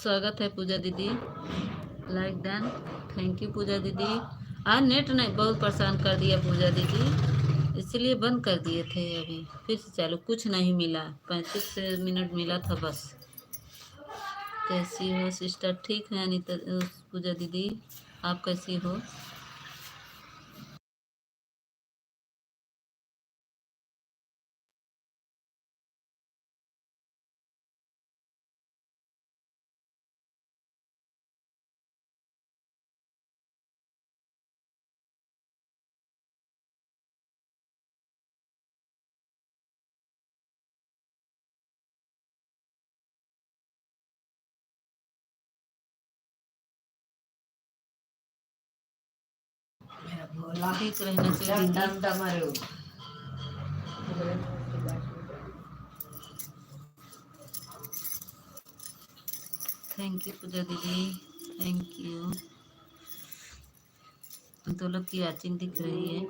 स्वागत है पूजा दीदी। Like done. Thank you Puja दीदी। आज नेट नहीं बहुत परेशान कर दिया पूजा दीदी, इसलिए बंद कर दिए थे। अभी फिर से चालू, कुछ नहीं मिला, 35 मिनट मिला था बस। कैसी हो सिस्टर? ठीक है अनिता, पूजा दीदी आप कैसी हो? ठीक रहना चाहिए। थैंक यू पूजा दीदी, थैंक यू। तो लोग की वाचिंग दिख रही है।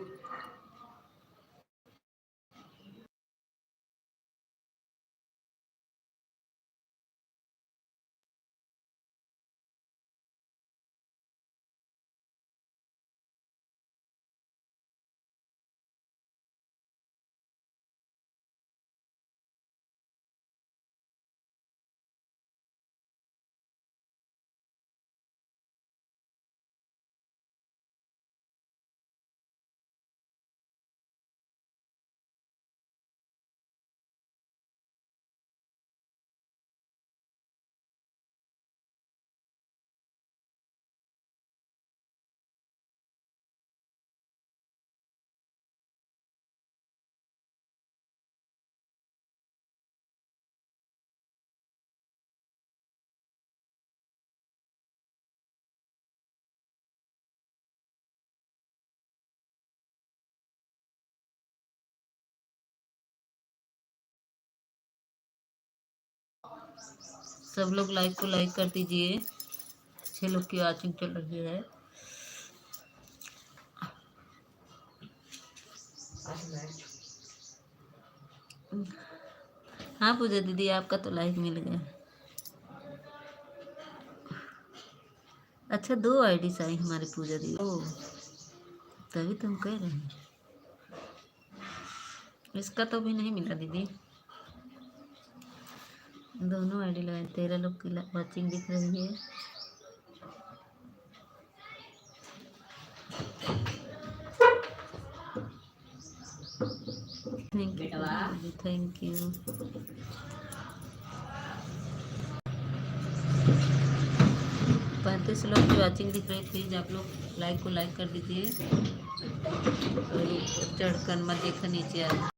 सब लोग लाइक को लाइक कर दीजिए। 6 लोग की वाचिंग चल रही है। हाँ पूजा दीदी आपका तो लाइक मिल गया। अच्छा 2 आईडी आई हमारे पूजा दीदी। ओ तभी तुम कह रहे हैं। इसका तो भी नहीं मिला दीदी। दोनों आईडी लगाए, 13 लोग की वाचिंग दिख रही है। Thank you thank you. 35 लोग की वाचिंग दिख रही है। प्लीज आप लोग लाइक को लाइक कर दीजिए। चढ़कर मत देखो नीचे आ।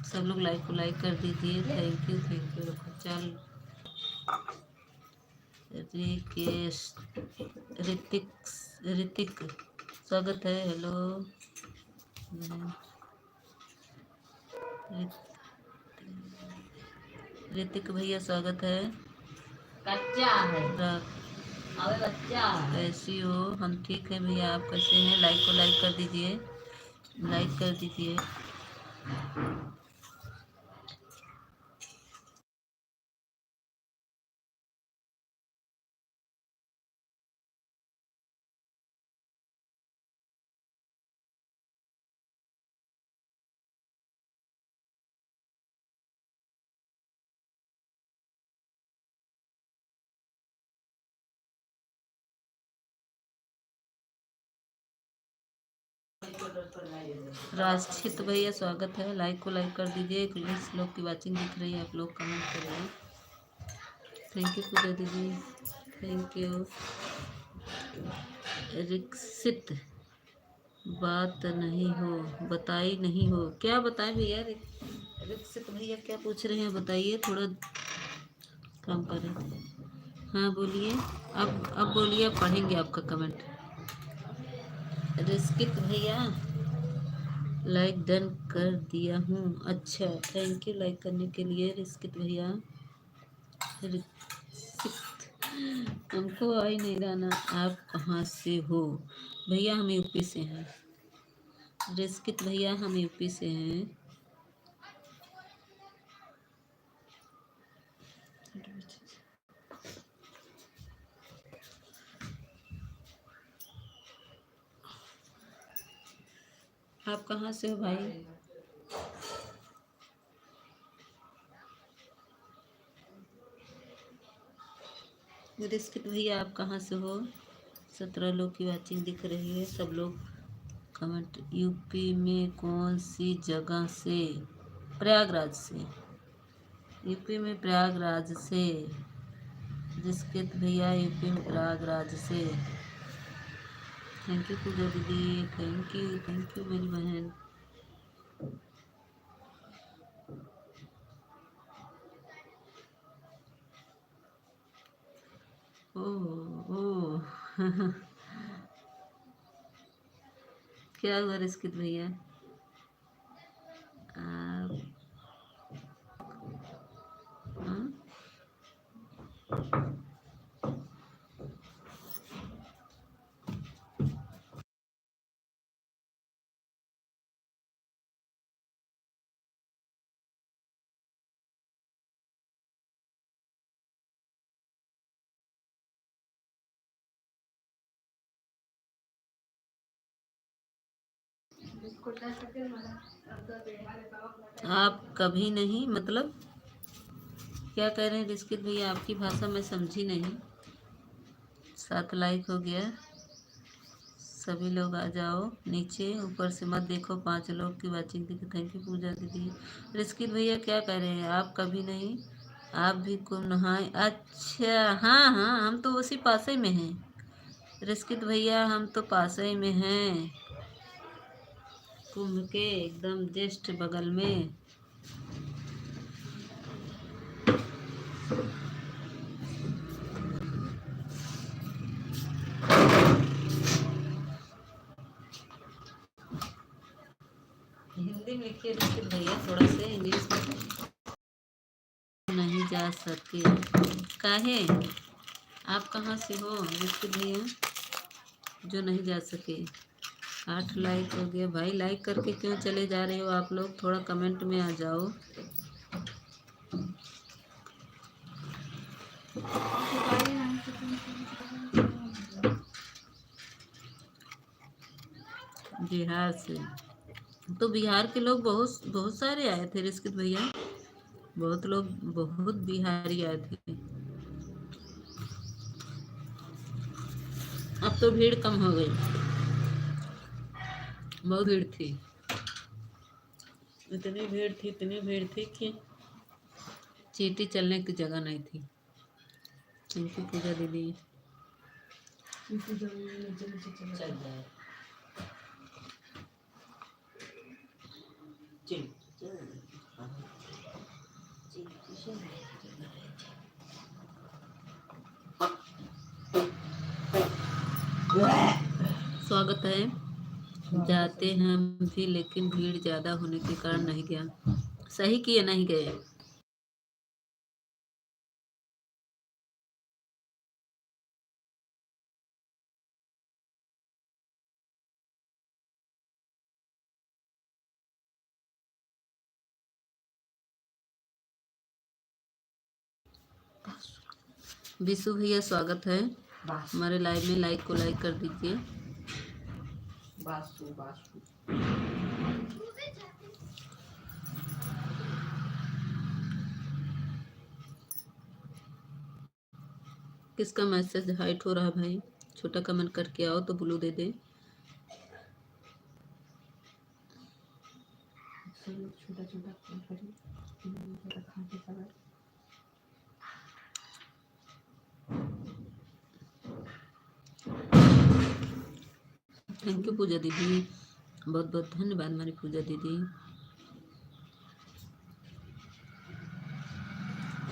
सब लोग लाइक को लाइक कर दीजिए। Thank you. चल रिकेश ऋतिक ऋतिक स्वागत है। हेलो ऋतिक भैया स्वागत है। कच्चा है अबे बच्चा कैसी हो? हम ठीक है भैया, आप कैसे हैं? लाइक को लाइक कर दीजिए, लाइक कर दीजिए। राष्ट्रित भैया स्वागत है। लाइक को लाइक कर दीजिए। 20 लोग की वाचिंग दिख रही है। आप लोग कमेंट करिए। थैंक यू पूजा दीदी, थैंक यू। रिक्सित बात नहीं हो, बताई नहीं हो, क्या बताएं भैया? रिक्सित भैया क्या पूछ रहे हैं बताइए, थोड़ा कम करें। हाँ बोलिए। अब बोलिए, अब पढ़ेंगे आपका कमेंट। रिस्कित भैया लाइक डन कर दिया हूँ। अच्छा, थैंक यू लाइक करने के लिए रिस्कित भैया। हमको आ ही नहीं रहा ना। आप कहाँ से हो भैया? हम यूपी से हैं। रिस्कित भैया हम यूपी से हैं। आप कहाँ से हो भाई? रिस्कित भैया आप कहाँ से हो? 17 लोग की वाचिंग दिख रही है। सब लोग कमेंट। यूपी में कौन सी जगह से? प्रयागराज से। यूपी में प्रयागराज से। रिस्कित भैया यूपी में प्रयागराज से। थैंक यू पूजा दीदी, थैंक यू मेरी बहन। ओह ओह क्या हुआ रिस्कित भैया? आप हाँ? आप कभी नहीं मतलब क्या कह रहे हैं रिस्कित भैया? आपकी भाषा मैं समझी नहीं। 7 लाइक हो गया। सभी लोग आ जाओ नीचे, ऊपर से मत देखो। 5 लोग की वाचिंग दिखी। थैंक यू पूजा दीदी। रिस्कित भैया क्या कह रहे हैं? आप कभी नहीं? आप भी कुंभ नहाए? अच्छा, हाँ हाँ, हम तो उसी पासे में हैं। रिस्कित भैया हम तो पासे में हैं, कुंभ के एकदम जस्ट बगल में। हिंदी में लिखिए रिस्कित भैया, थोड़ा से इंग्लिश में नहीं जा सके काहे? आप कहाँ से हो रिस्कित भैया जो नहीं जा सके? 8 लाइक हो गया भाई। लाइक करके क्यों चले जा रहे हो आप लोग? थोड़ा कमेंट में आ जाओ। बिहार से? तो बिहार के लोग बहुत बहुत सारे आए थे रिस्कित भैया। बहुत लोग, बहुत बिहारी आए थे। अब तो भीड़ कम हो गई। बहुत भीड़ थी, इतनी भीड़ थी कि चींटी चलने की जगह नहीं थी। थैंक यू पूजा दीदी। चल जाए। स्वागत है। जाते हैं हम भी, लेकिन भीड़ ज़्यादा होने के कारण नहीं गया। सही किए नहीं गए। विशु भैया स्वागत है हमारे लाइव में। लाइक को लाइक कर दीजिए। बासु बासु किसका मैसेज हाइट हो रहा है भाई? छोटा कमेंट करके आओ तो ब्लू दे दे। छोटा छोटा थैंक यू पूजा दीदी, बहुत बहुत धन्यवाद हमारी पूजा दीदी।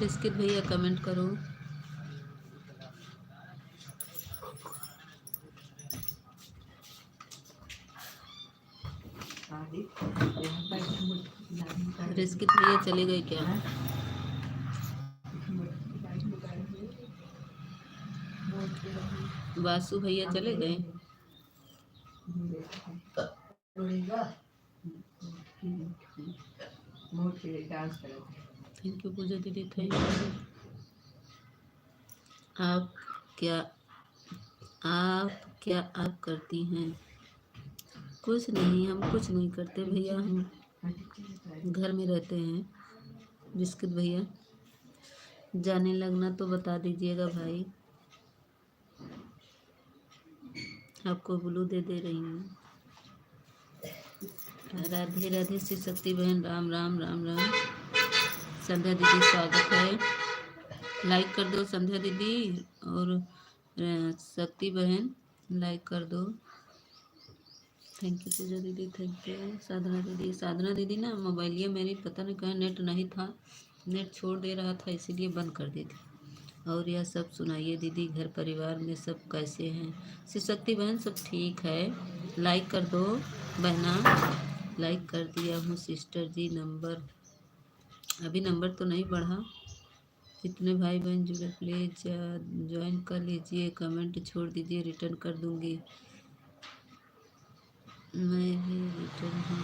रिस्कित भैया कमेंट करो। रिस्की भैया चले गए क्या? वासु भैया चले गए? थैंक यू पूजा दीदी, थैंक यू। आप क्या आप करती हैं? कुछ नहीं, हम कुछ नहीं करते भैया, हम घर में रहते हैं। बिस्किट भैया जाने लगना तो बता दीजिएगा भाई, आपको ब्लू दे रही हूँ। राधे राधे श्री शक्ति बहन, राम राम राम राम। संध्या दीदी स्वागत है, लाइक कर दो संध्या दीदी, और शक्ति बहन लाइक कर दो। थैंक यू पूजा दीदी, थैंक यू। साधना दीदी ना मोबाइल ये मेरी पता नहीं कहाँ नेट नहीं था, नेट छोड़ दे रहा था इसीलिए बंद कर दी थी। और यह सब सुनाइए दीदी, घर परिवार में सब कैसे हैं? श्री शक्ति बहन सब ठीक है, लाइक कर दो बहना, लाइक कर दिया हूँ सिस्टर जी। नंबर अभी नंबर तो नहीं बढ़ा। जितने भाई बहन जुड़े प्लीज़ ज्वाइन कर लीजिए, कमेंट छोड़ दीजिए, रिटर्न कर दूँगी। मैं भी रिटर्न हूँ,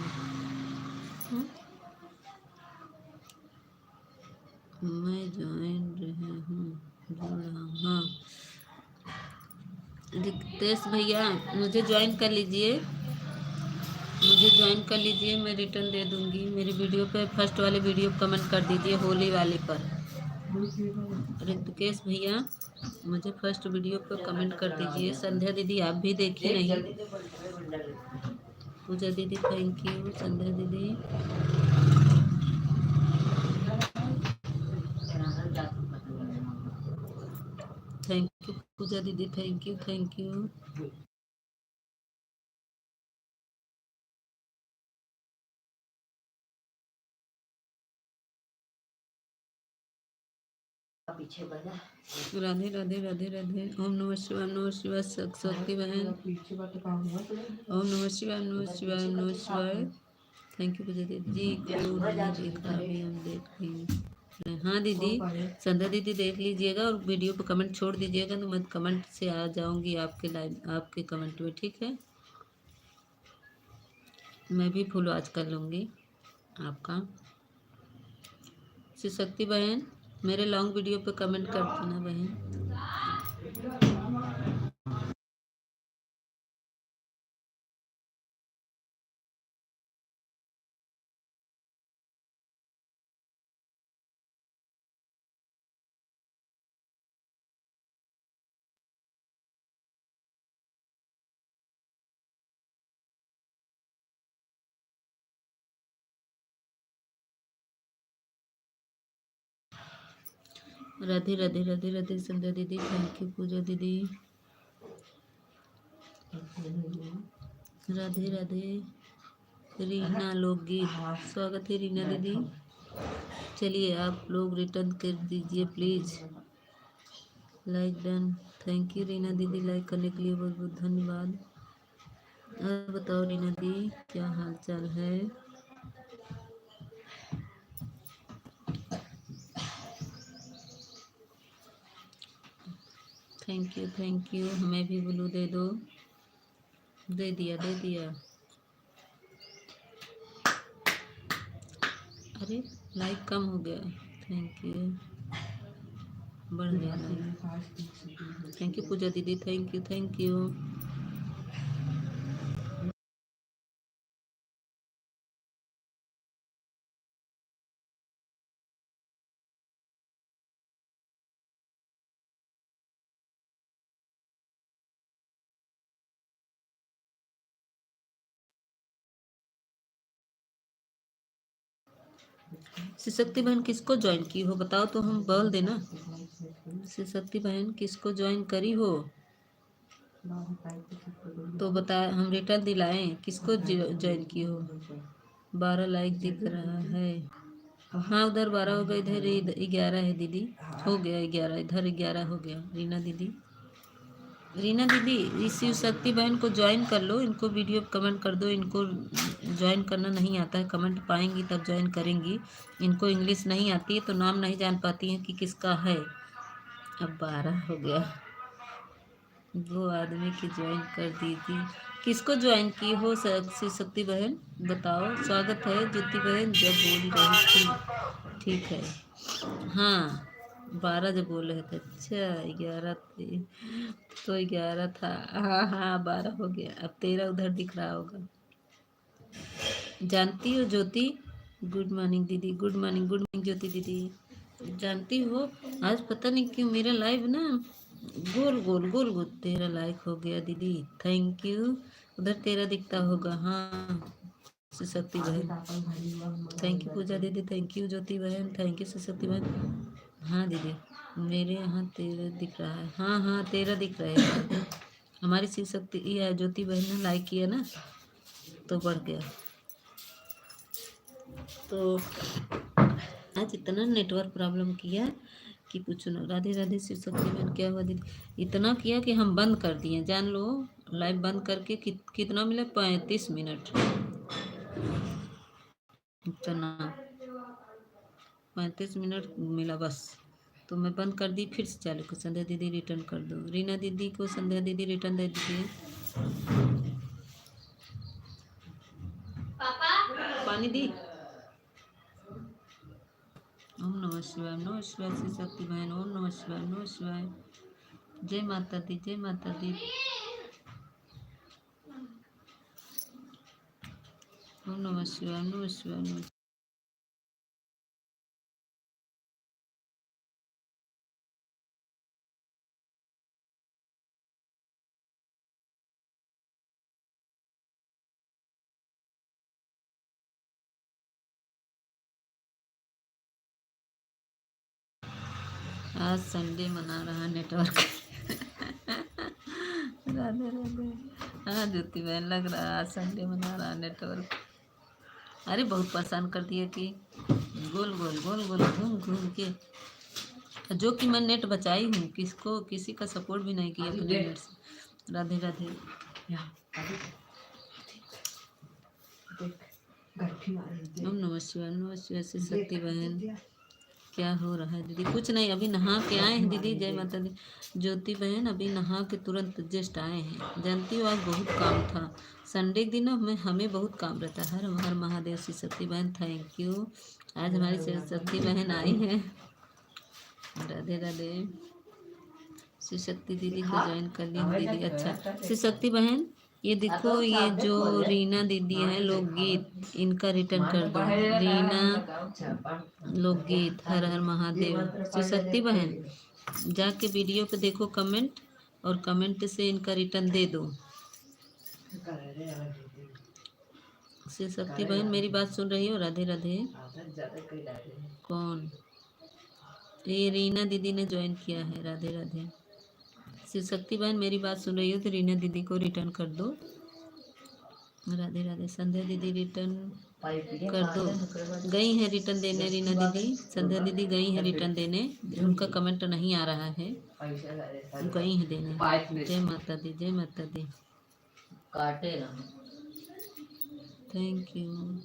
मैं ज्वाइन रहा हूँ, जुड़ रहा हूँ। हाँ रितेश भैया मुझे ज्वाइन कर लीजिए, मैं रिटर्न दे दूँगी। मेरी वीडियो पे फर्स्ट वाले वीडियो कमेंट कर दीजिए, होली वाले पर। रितेश भैया मुझे फर्स्ट वीडियो पर कमेंट कर दीजिए। संध्या दीदी आप भी देखी नहीं? पूजा दीदी थैंक यू, संध्या दीदी थैंक यू, पूजा दीदी थैंक यू, थैंक यू। पीछे बढ़ा। राधे राधे राधे राधे। ओम नमः शिवाय, नमः शिवाय शक्ति बहन। ओम नमः शिवाय, नमः शिवाय, नमः शिवाय। थैंक यू पूजा दीदी को नहीं देखा अभी, हम देख लेंगे। हाँ दीदी संध्या दीदी देख लीजिएगा और वीडियो पे कमेंट छोड़ दीजिएगा तो मैं कमेंट से आ जाऊंगी आपके लाइव, आपके कमेंट में, ठीक है? मैं भी फॉलो आज कर लूँगी आपका। श्री शक्ति बहन मेरे लॉन्ग वीडियो पे कमेंट कर देना बहन। राधे राधे राधे राधे संध्या दीदी थैंक यू, पूजा दीदी राधे राधे। रीना लोकगीत स्वागत है रीना दीदी। चलिए आप लोग रिटर्न कर दीजिए please, like done. Thank you Reena दीदी, लाइक करने के लिए बहुत बहुत धन्यवाद। और बताओ रीना दी क्या हाल चाल है? Thank you. हमें भी ब्लू दे दो। दे दिया। अरे लाइक कम हो गया। थैंक यू, बढ़ गया लाइक। थैंक यू पूजा दीदी, थैंक यू। श्री शक्ति बहन किसको ज्वाइन की हो बताओ तो हम बोल देना। श्री शक्ति बहन किसको ज्वाइन करी हो तो बता, हम रिटर्न दिलाएं। किसको ज्वाइन की हो? 12 लाइक दिख रहा है। हाँ उधर 12 हो गया, इधर 11 है दीदी। हो गया 11, इधर 11 हो गया। रीना दीदी इस शिव शक्ति बहन को ज्वाइन कर लो, इनको वीडियो कमेंट कर दो, इनको ज्वाइन करना नहीं आता है, कमेंट पाएंगी तब ज्वाइन करेंगी। इनको इंग्लिश नहीं आती है तो नाम नहीं जान पाती हैं कि किसका है। अब 12 हो गया। वो आदमी की ज्वाइन कर दी थी। किसको ज्वाइन की हो श्री शक्ति बहन बताओ। स्वागत है ज्योति बहन, जब बोल रही थी ठीक है। हाँ 12 जब बोल रहे थे, अच्छा 11 थे तो 11 था। हाँ हाँ 12 हो गया, अब 13 उधर दिख रहा होगा। जानती हो ज्योति, गुड मॉर्निंग दीदी, गुड मॉर्निंग ज्योति दीदी। जानती हो आज पता नहीं क्यों मेरा लाइव ना गोल गोल गोल गोल 13 लाइक हो गया दीदी, थैंक यू। उधर 13 दिखता होगा। हाँ शक्ति बहन थैंक यू, पूजा दीदी थैंक यू, ज्योति बहन थैंक यू, शक्ति बहन। हाँ दीदी मेरे यहाँ 13 दिख रहा है। हाँ हाँ 13 दिख रहे हैं। हमारी शिव शक्ति या ज्योति बहन ने लाइक किया ना तो बढ़ गया। तो आज इतना नेटवर्क प्रॉब्लम किया कि पूछो ना। राधे राधे शिव शक्ति बहन, क्या हुआ दीदी? इतना किया कि हम बंद कर दिए, जान लो। लाइव बंद करके कितना मिला? 35 मिनट। इतना 35 मिनट मिला बस। तो मैं बंद कर दी, फिर से चालू कर। संध्या दीदी रिटर्न कर दो, रीना दीदी को संध्या दीदी रिटर्न दे दीजिए। पानी दी। ओम नमः शिवाय, नमः शिवाय श्री शक्ति बहन, ओम नमः शिवाय, नमः शिवाय। जय माता दी, जय माता दी। ओम नमः शिवाय, नमः शिवाय, नमः। आज संडे मना रहा नेटवर्क। राधे राधे। हाँ ज्योति बहन लग रहा है आज संडे मना रहा नेटवर्क। अरे बहुत परेशान कर दिया कि गोल गोल गोल गोल घूम घूम के, जो कि मैं नेट बचाई हूँ, किसको किसी का सपोर्ट भी नहीं किया अपने नेट से। राधे राधे। ओम नमः शिवाय, नमः शिवाय से शक्ति बहन। क्या हो रहा है दीदी? कुछ नहीं, अभी नहा के आए हैं दीदी। जय माता दी। ज्योति बहन अभी नहा के तुरंत जस्ट आए हैं। जानती हो आज बहुत काम था, संडे के दिन हमें बहुत काम रहता है। हर हर महादेव श्री शक्ति बहन थैंक यू। आज हमारी श्री शक्ति बहन आई हैं। राधे राधे। श्री शक्ति दीदी को ज्वाइन कर ली दीदी। अच्छा श्री शक्ति बहन ये देखो, ये जो रीना दीदी है लोकगीत, इनका रिटर्न कर दो। रीना लोकगीत हर हर महादेव। श्री शक्ति बहन जाके वीडियो पे देखो कमेंट, और कमेंट से इनका रिटर्न दे दो। श्री शक्ति बहन मेरी बात सुन रही हो? राधे राधे। कौन? ये रीना दीदी ने ज्वाइन किया है। राधे राधे। शिव शक्ति बहन मेरी बात सुन रही हो तो रीना दीदी को रिटर्न कर दो। राधे राधे। संध्या दीदी रिटर्न कर दो। गई है रिटर्न देने रीना दीदी, संध्या दीदी गई है रिटर्न देने। उनका कमेंट नहीं आ रहा है, गई है देने। जय माता दी, जय माता दी। Thank you.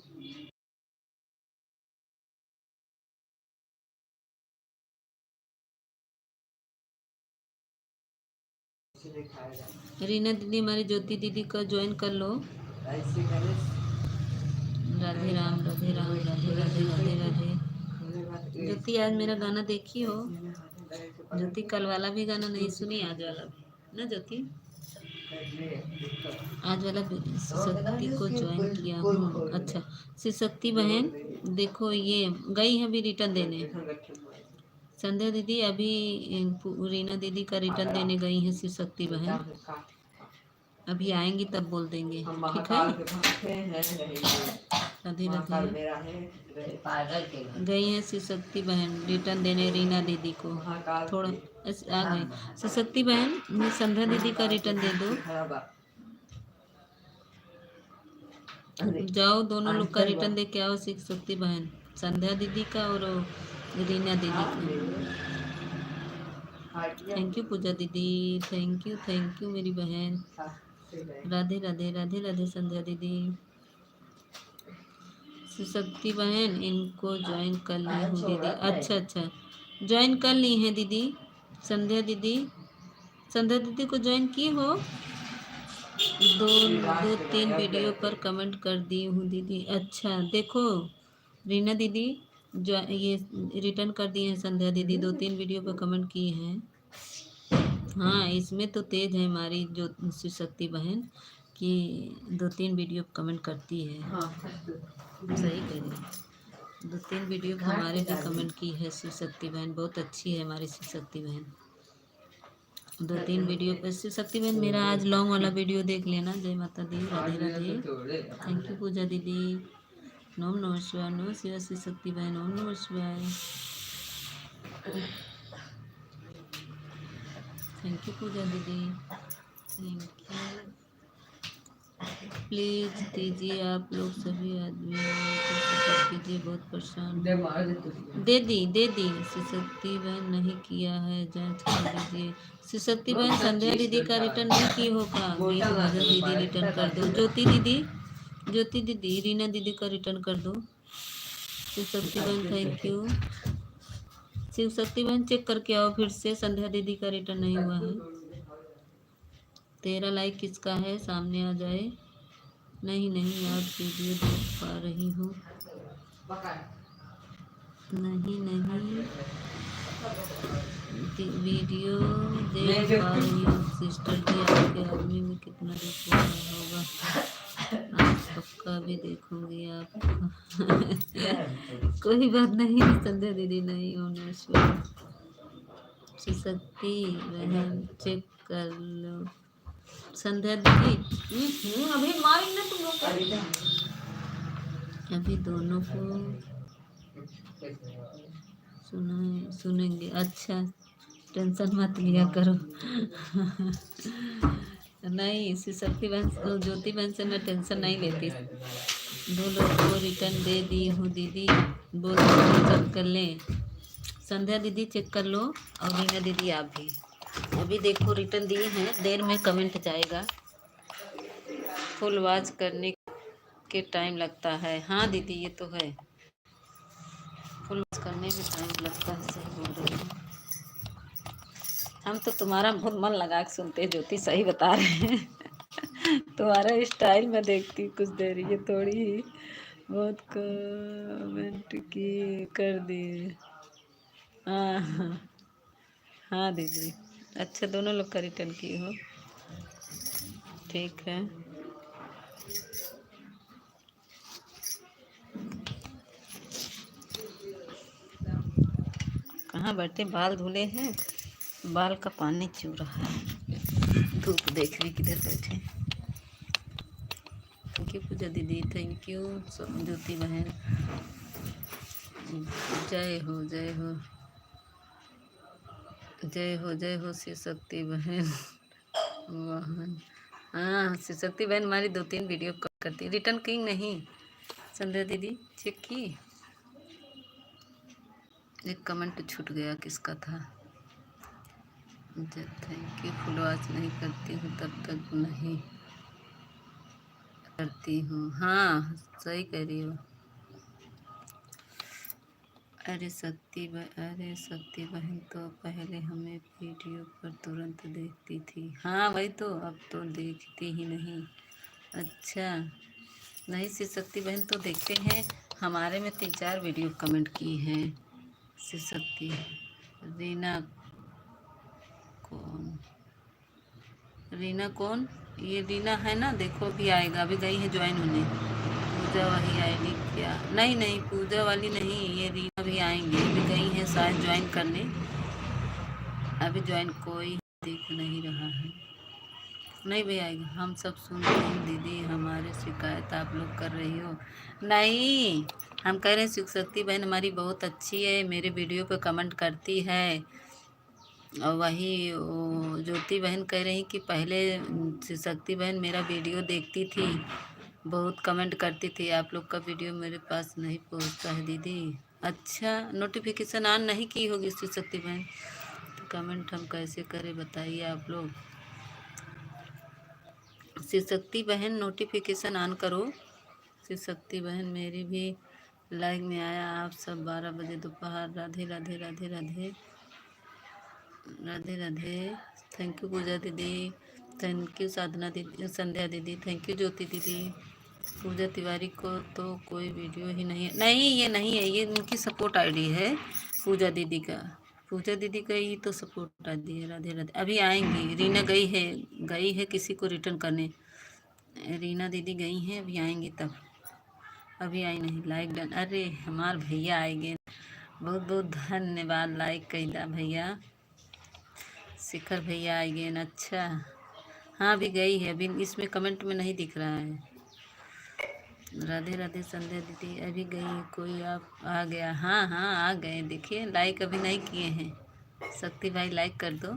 रीना दीदी हमारी ज्योति दीदी का ज्वाइन कर लो। राधे राम, राधे राम, राधे राधे, राधे राधे। ज्योति आज मेरा गाना देखी हो? ज्योति कल वाला भी गाना नहीं सुनी, आज वाला भी ना ज्योति? आज वाला शक्ति को ज्वाइन किया हूँ। अच्छा श्री शक्ति बहन देखो, ये गई है अभी रिटर्न देने। संध्या दीदी अभी रीना दीदी का रिटर्न देने गई है श्री शक्ति बहन, अभी आएंगी तब बोल देंगे, ठीक है? राधे राधे। गई है श्री शक्ति बहन रिटर्न देने रीना दीदी को। थोड़ा आ गई श्री शक्ति बहन, संध्या दीदी का रिटर्न दे दो। जाओ दोनों लोग का रिटर्न दे के आओ श्री शक्ति बहन, संध्या दीदी का और रीना दीदी का। थैंक यू पूजा दीदी, थैंक यू मेरी बहन। राधे राधे, राधे राधे संध्या दीदी। शक्ति बहन इनको ज्वाइन कर ली हूँ दीदी। अच्छा अच्छा, ज्वाइन कर ली हैं दीदी। संध्या दीदी, संध्या दीदी को ज्वाइन की हो। दो दो तीन वीडियो पर कमेंट कर दी हूँ दीदी। अच्छा देखो रीना दीदी जो ये रिटर्न कर दिए हैं संध्या दीदी, 2-3 वीडियो पर कमेंट की हैं। हाँ इसमें तो तेज है हमारी जो शिव शक्ति बहन कि 2-3 वीडियो कमेंट करती है। सही कह रही है, 2-3 वीडियो पर हमारे भी कमेंट की है शिव शक्ति बहन। बहुत अच्छी है हमारी शिव शक्ति बहन। 2-3 वीडियो पर शिव शक्ति बहन मेरा आज लॉन्ग वाला वीडियो देख लेना। जय माता दी, राधे राधे। थैंक यू पूजा दीदी। ओम नमः शिवाय, नमः शिवाय शिव शक्ति बहन, ओम नमः शिवाय। थैंक यू पूजा दीदी, थैंक यू। प्लीज दीजिए आप लोग सभी आदमी को सपोर्ट कीजिए, बहुत परेशान। दे दी शिव शक्ति बहन नहीं किया है, जांच कर लीजिए। शिव शक्ति बहन संध्या दीदी का रिटर्न नहीं की होगा। गीत भजन दीदी रिटर्न कर दो। ज्योति दीदी रीना दीदी का रिटर्न कर दो। शिव शक्ति बहन थैंक यू। शिव शक्ति बहन चेक करके आओ फिर से, संध्या दीदी का रिटर्न नहीं हुआ है। 13 लाइक किसका है सामने आ जाए। नहीं आप वीडियो देख पा रही हो। नहीं वीडियो देख पा रही हूँ सिस्टर जी। आपके आदमी में कितना देख होगा, आज पक्का भी देखूंगी आपको। कोई बात नहीं संध्या दीदी, नहीं होना शक्ति बहन चेक कर लो। संध्या दीदी अभी मारेंगे ना तुम लोग। अभी दोनों को सुनेंगे। अच्छा टेंशन मत लिया करो। नहीं शिव शक्ति बहन ज्योति बहन से मैं टेंशन नहीं लेती। 2 लोग को रिटर्न दे दी हूँ दीदी, बोल चेक कर लें। संध्या दीदी चेक कर लो और रीना दीदी आप भी। अभी देखो रिटर्न दिए हैं, देर में कमेंट जाएगा। फुल वॉच करने के टाइम लगता है। हाँ दीदी ये तो है, फुल वॉच करने में टाइम लगता है। सही बोल रही है। हम तो तुम्हारा बहुत मन लगा के सुनते हैं ज्योति, सही बता रहे हैं। तुम्हारा स्टाइल में देखती कुछ देर, ये थोड़ी ही बहुत कमेंट की कर दिए। हाँ दीदी अच्छा, दोनों लोग का रिटर्न की हो, ठीक है। कहाँ बैठे, बाल धुले हैं, बाल का पानी चू रहा है, धूप देख रही किधर बैठे। थैंक यू पूजा दीदी, थैंक यू ज्योति बहन। जय हो जय हो जय हो जय हो शिव शक्ति बहन। वाहन हाँ शिव शक्ति बहन हमारी 2-3 वीडियो करती। रिटर्न की नहीं संध्या दीदी, चेक की। एक कमेंट छूट गया, किसका था। जब थैंक यू। फुल वॉच नहीं करती हूँ तब तक नहीं करती हूँ। हाँ सही कह रही हो। अरे शक्ति बहन तो पहले हमें वीडियो पर तुरंत देखती थी। हाँ वही तो, अब तो देखती ही नहीं। अच्छा नहीं शिव शक्ति बहन तो देखते हैं, हमारे में 3-4 वीडियो कमेंट की हैं। शिव शक्ति रीना कौन, ये रीना है ना, देखो अभी आएगा, अभी गई है ज्वाइन होने। पूजा वही आईडी क्या, नहीं पूजा वाली नहीं, ये रीना भी आएंगे, अभी गई है शायद ज्वाइन करने। अभी ज्वाइन कोई दिख नहीं रहा है। नहीं भी आएगा, हम सब सुन रहे हैं दीदी, हमारे शिकायत आप लोग कर रही हो। नहीं हम कह रहे हैं शिव शक्ति बहन हमारी बहुत अच्छी है, मेरे वीडियो पे कमेंट करती है। और वही ज्योति बहन कह रही कि पहले शिव शक्ति बहन मेरा वीडियो देखती थी, बहुत कमेंट करती थी, आप लोग का वीडियो मेरे पास नहीं पहुंचता है दीदी। अच्छा नोटिफिकेशन ऑन नहीं की होगी शिव शक्ति बहन, तो कमेंट हम कैसे करें बताइए आप लोग। शिव शक्ति बहन नोटिफिकेशन ऑन करो, शिव शक्ति बहन मेरी भी लाइव में आया आप सब 12 बजे दोपहर। राधे राधे राधे राधे राधे राधे। थैंक यू पूजा दीदी, थैंक यू साधना दीदी, संध्या दीदी, थैंक यू ज्योति दीदी। पूजा तिवारी को तो कोई वीडियो ही नहीं है। नहीं, ये नहीं है, ये उनकी सपोर्ट आईडी है पूजा दीदी का। पूजा दीदी का ही तो सपोर्ट आईडी है। राधे राधे। अभी आएंगी, रीना गई है किसी को रिटर्न करने। रीना दीदी गई हैं, अभी आएंगी तब। अभी आई नहीं। Like done. अरे हमार भैया आएंगे, बहुत बहुत धन्यवाद लाइक कैदा भैया। शिखर भैया आएंगे। अच्छा हाँ, अभी गई है, अभी इसमें कमेंट में नहीं दिख रहा है। राधे राधे संध्या दीदी अभी गई। कोई आप आ गया? हाँ हाँ आ गए। देखिए लाइक अभी नहीं किए हैं। शक्ति भाई लाइक कर दो।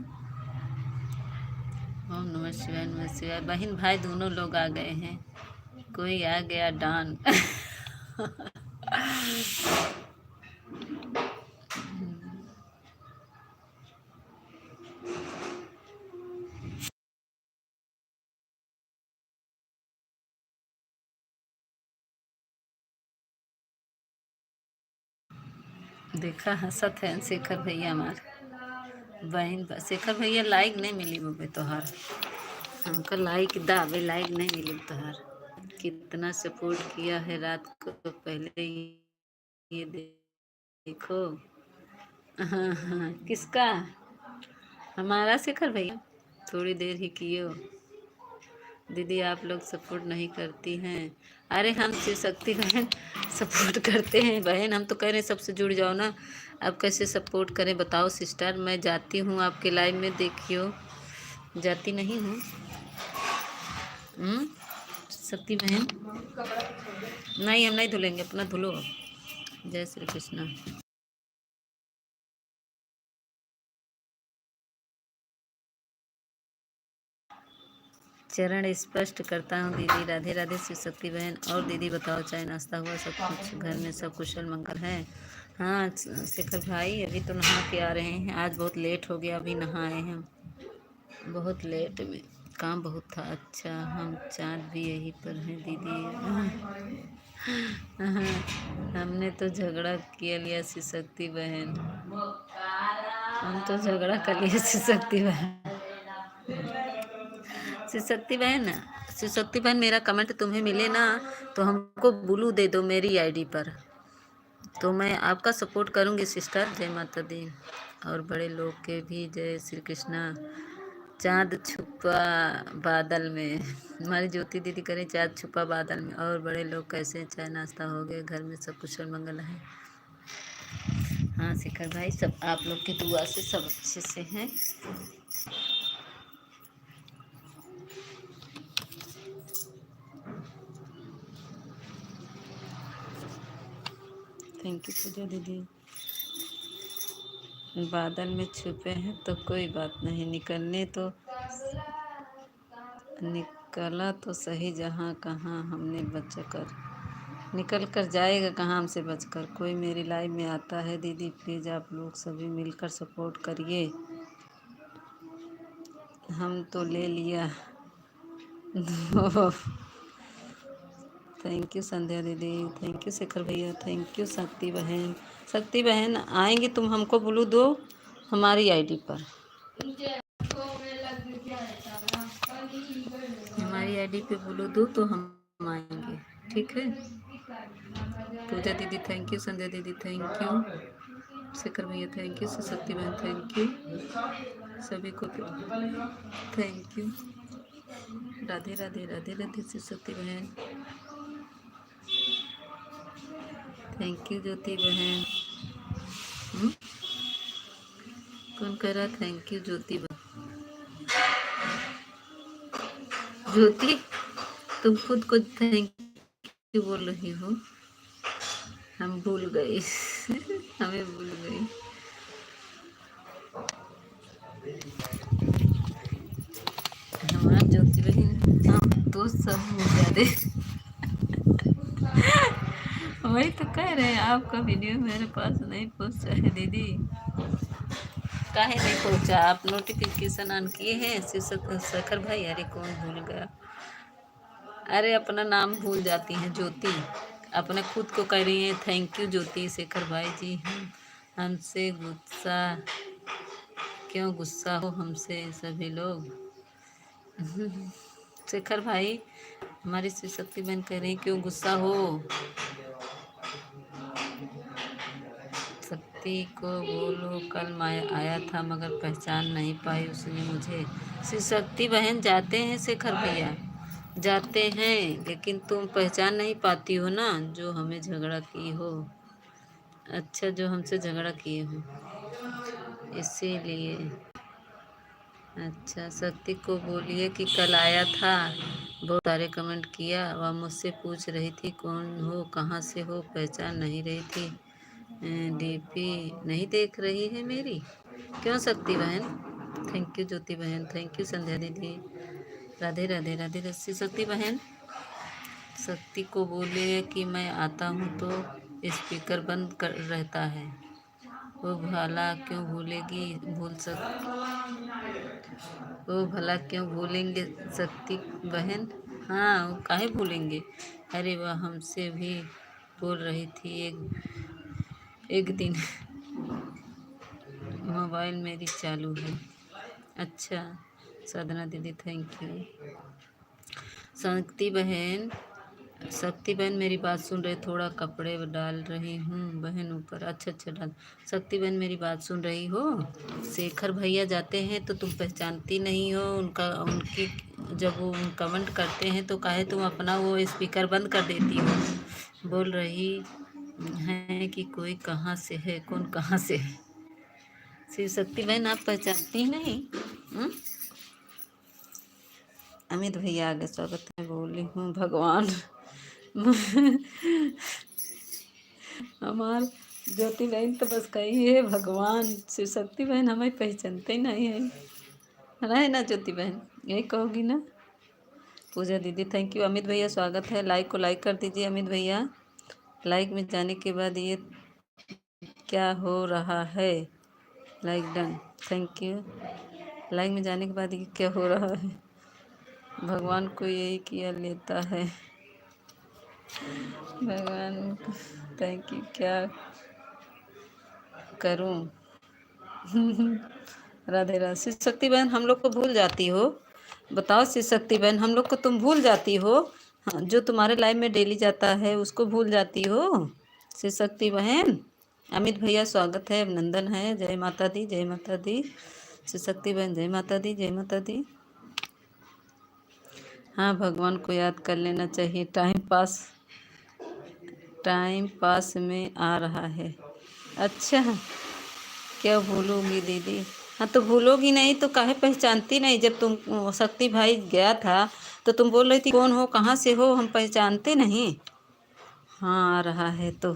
ओम नमः शिवाय नमः शिवाय। बहन भाई दोनों लोग आ गए हैं। कोई आ गया डॉन। देखा हंसत है शेखर भैया हमार बहन। शेखर भैया लाइक नहीं मिली बबे तोहार। हमका लाइक दावे लाइक नहीं मिली तोहार। कितना सपोर्ट किया है रात को पहले ये देखो। हाँ हाँ किसका? हमारा शेखर भैया थोड़ी देर ही किए। दीदी आप लोग सपोर्ट नहीं करती हैं। अरे हम शिव शक्ति बहन सपोर्ट करते हैं बहन। हम तो कह रहे हैं सबसे जुड़ जाओ ना। अब कैसे सपोर्ट करें बताओ सिस्टर। मैं जाती हूँ आपके लाइव में, देखियो। जाती नहीं हूँ शक्ति बहन। नहीं हम नहीं धुलेंगे, अपना धुलो। जय श्री कृष्णा। चरण स्पष्ट करता हूँ दीदी। राधे राधे शिव शक्ति बहन। और दीदी बताओ चाय नाश्ता हुआ? सब कुछ घर में सब कुशल मंगल है? हाँ शेखर भाई अभी तो नहा के आ रहे हैं। आज बहुत लेट हो गया, अभी नहाए हैं बहुत लेट में, काम बहुत था। अच्छा हम चाँद भी यहीं पर हैं दीदी। हमने तो झगड़ा किया लिया शिव शक्ति बहन। हम तो झगड़ा कर लिए शिव शक्ति बहन। शिव शक्ति बहन, शिव शक्ति बहन मेरा कमेंट तुम्हें मिले ना तो हमको ब्लू दे दो मेरी आईडी पर, तो मैं आपका सपोर्ट करूंगी सिस्टर। जय माता दी। और बड़े लोग के भी जय श्री कृष्णा। चाँद छुपा बादल में, हमारी ज्योति दीदी करें चाँद छुपा बादल में। और बड़े लोग कैसे? चाय नाश्ता हो गए? घर में सब कुशल मंगल है? हाँ शिखर भाई सब आप लोग की दुआ से सब अच्छे से हैं। थैंक यू पूजा दीदी। बादल में छुपे हैं तो कोई बात नहीं, निकला तो सही। जहाँ कहाँ हमने बचकर निकल कर जाएगा कहाँ हमसे बचकर। कोई मेरी लाइफ में आता है दीदी प्लीज़ आप लोग सभी मिलकर सपोर्ट करिए। हम तो ले लिया। थैंक यू संध्या दीदी, थैंक यू शेखर भैया, थैंक यू शक्ति बहन। शक्ति बहन आएंगी तुम हमको ब्लू दो हमारी आईडी पर। हमारी आईडी पे ब्लू दो तो हम आएंगे, ठीक है। पूजा दीदी थैंक यू, संध्या दीदी थैंक यू, शेखर भैया थैंक यू, शक्ति बहन थैंक यू, सभी को थैंक यू। राधे राधे राधे राधे शक्ति बहन। थैंक यू ज्योति बहन। कौन कह रहा थैंक यू ज्योति बहन? ज्योति तुम खुद को थैंक यू बोल रही हो। हम भूल गए। हमें भूल गई। हमारा ज्योति बहन हम तो सब हो जाते। वही तो कह रहे हैं आपका वीडियो मेरे पास नहीं पहुंचा है दीदी। काहे नहीं पहुंचा? आप नोटिफिकेशन ऑन किए हैं शेखर भाई? अरे कौन भूल गया। अरे अपना नाम भूल जाती हैं ज्योति, अपने खुद को कह रही हैं थैंक यू ज्योति शेखर भाई जी। हमसे गुस्सा क्यों, गुस्सा हो हमसे सभी लोग। शेखर भाई, हमारी शिव शक्ति बहन कह रही क्यों गुस्सा हो। शक्ति को बोलो कल माया आया था मगर पहचान नहीं पाई उसने मुझे। शिव शक्ति बहन जाते हैं शेखर भैया, जाते हैं, लेकिन तुम पहचान नहीं पाती हो ना, जो हमें झगड़ा की हो। अच्छा, जो हमसे झगड़ा किए हो इसीलिए। अच्छा, शक्ति को बोलिए कि कल आया था, बहुत सारे कमेंट किया। वह मुझसे पूछ रही थी कौन हो, कहाँ से हो, पहचान नहीं रही थी। डीपी नहीं देख रही है मेरी। क्यों शक्ति बहन, थैंक यू ज्योति बहन, थैंक यू संध्या दीदी, राधे राधे राधे रस्सी। शक्ति बहन, शक्ति को बोले कि मैं आता हूँ तो स्पीकर बंद कर रहता है, वो भला क्यों भूलेगी, वो भला क्यों भूलेंगे शक्ति बहन। हाँ, वो काहे भूलेंगे। अरे वह हमसे भी बोल रही थी एक दिन मोबाइल मेरी चालू है। अच्छा साधना दीदी, थैंक यू। शक्ति बहन, शक्ति बहन मेरी बात सुन रहे, थोड़ा कपड़े डाल रही हूँ बहन ऊपर। अच्छा अच्छा डाल। शक्ति बहन मेरी बात सुन रही हो। शेखर भैया जाते हैं तो तुम पहचानती नहीं हो उनका, उनकी जब वो कमेंट करते हैं तो काहे तुम अपना वो स्पीकर बंद कर देती हो। बोल रही हैं कि कोई कहाँ से है, कौन कहाँ से है। शिव शक्ति बहन आप पहचानती नहीं। अमित भैया आगे स्वागत है, बोली हूँ भगवान। हमार ज्योति बहन तो बस कही है भगवान। शिव शक्ति बहन हमें पहचानते ही नहीं है, है ना ज्योति बहन, यही कहोगी ना। पूजा दीदी थैंक यू। अमित भैया स्वागत है, लाइक को लाइक कर दीजिए अमित भैया। लाइक में जाने के बाद ये क्या हो रहा है, like done, thank you. Like में जाने के बाद ये क्या हो रहा है, भगवान को यही किया लेता है। भगवान थैंक यू, क्या करूं। राधे राधे। शिव शक्ति बहन हम लोग को भूल जाती हो, बताओ शिव शक्ति बहन, हम लोग को तुम भूल जाती हो। हाँ, जो तुम्हारे लाइफ में डेली जाता है उसको भूल जाती हो शिव शक्ति बहन। अमित भैया स्वागत है, अभिनंदन है, जय माता दी, जय माता दी। शिव शक्ति बहन जय माता दी, जय माता दी। हाँ, भगवान को याद कर लेना चाहिए, टाइम पास में आ रहा है। अच्छा, क्या भूलूंगी दीदी। हाँ तो भूलोगी नहीं तो काहे पहचानती नहीं। जब तुम शक्ति भाई गया था तो तुम बोल रही थी कौन हो, कहाँ से हो, हम पहचानते नहीं। हाँ आ रहा है तो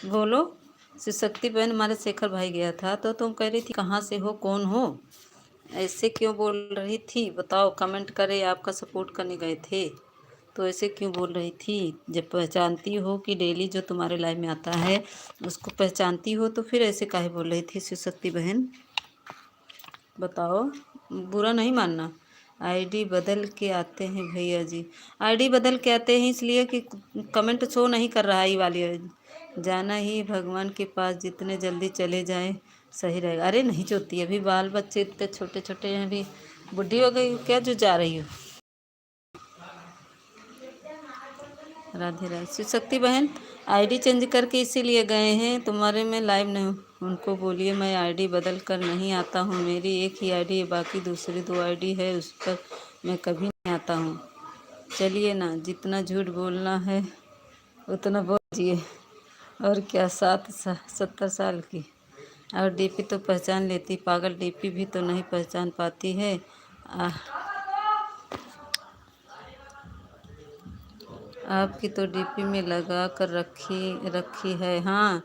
बोलो। शिव शक्ति बहन हमारे शेखर भाई गया था तो तुम कह रही थी कहाँ से हो, कौन हो, ऐसे क्यों बोल रही थी बताओ। कमेंट करे, आपका सपोर्ट करने गए थे तो ऐसे क्यों बोल रही थी। जब पहचानती हो कि डेली जो तुम्हारे लाइफ में आता है उसको पहचानती हो तो फिर ऐसे काहे बोल रही थी शिव शक्ति बहन, बताओ। बुरा नहीं मानना। आईडी बदल के आते हैं भैया जी, आईडी बदल के आते हैं इसलिए कि कमेंट शो नहीं कर रहा है ये वाली। जाना ही भगवान के पास, जितने जल्दी चले जाएं सही रहेगा। अरे नहीं चोती, अभी बाल बच्चे इतने छोटे छोटे हैं, अभी बुढ़ी हो गई क्या जो जा रही हो। राधे राधे। शिव शक्ति बहन आईडी चेंज करके इसीलिए गए हैं तुम्हारे में लाइव नहीं। उनको बोलिए मैं आईडी बदल कर नहीं आता हूँ, मेरी एक ही आईडी है, बाकी दूसरी 2 आईडी है, उस पर मैं कभी नहीं आता हूँ। चलिए ना, जितना झूठ बोलना है उतना बोल दीजिए। और क्या 70 साल की और डीपी तो पहचान लेती, पागल डीपी भी तो नहीं पहचान पाती है। आपकी तो डीपी में लगा कर रखी है। हाँ,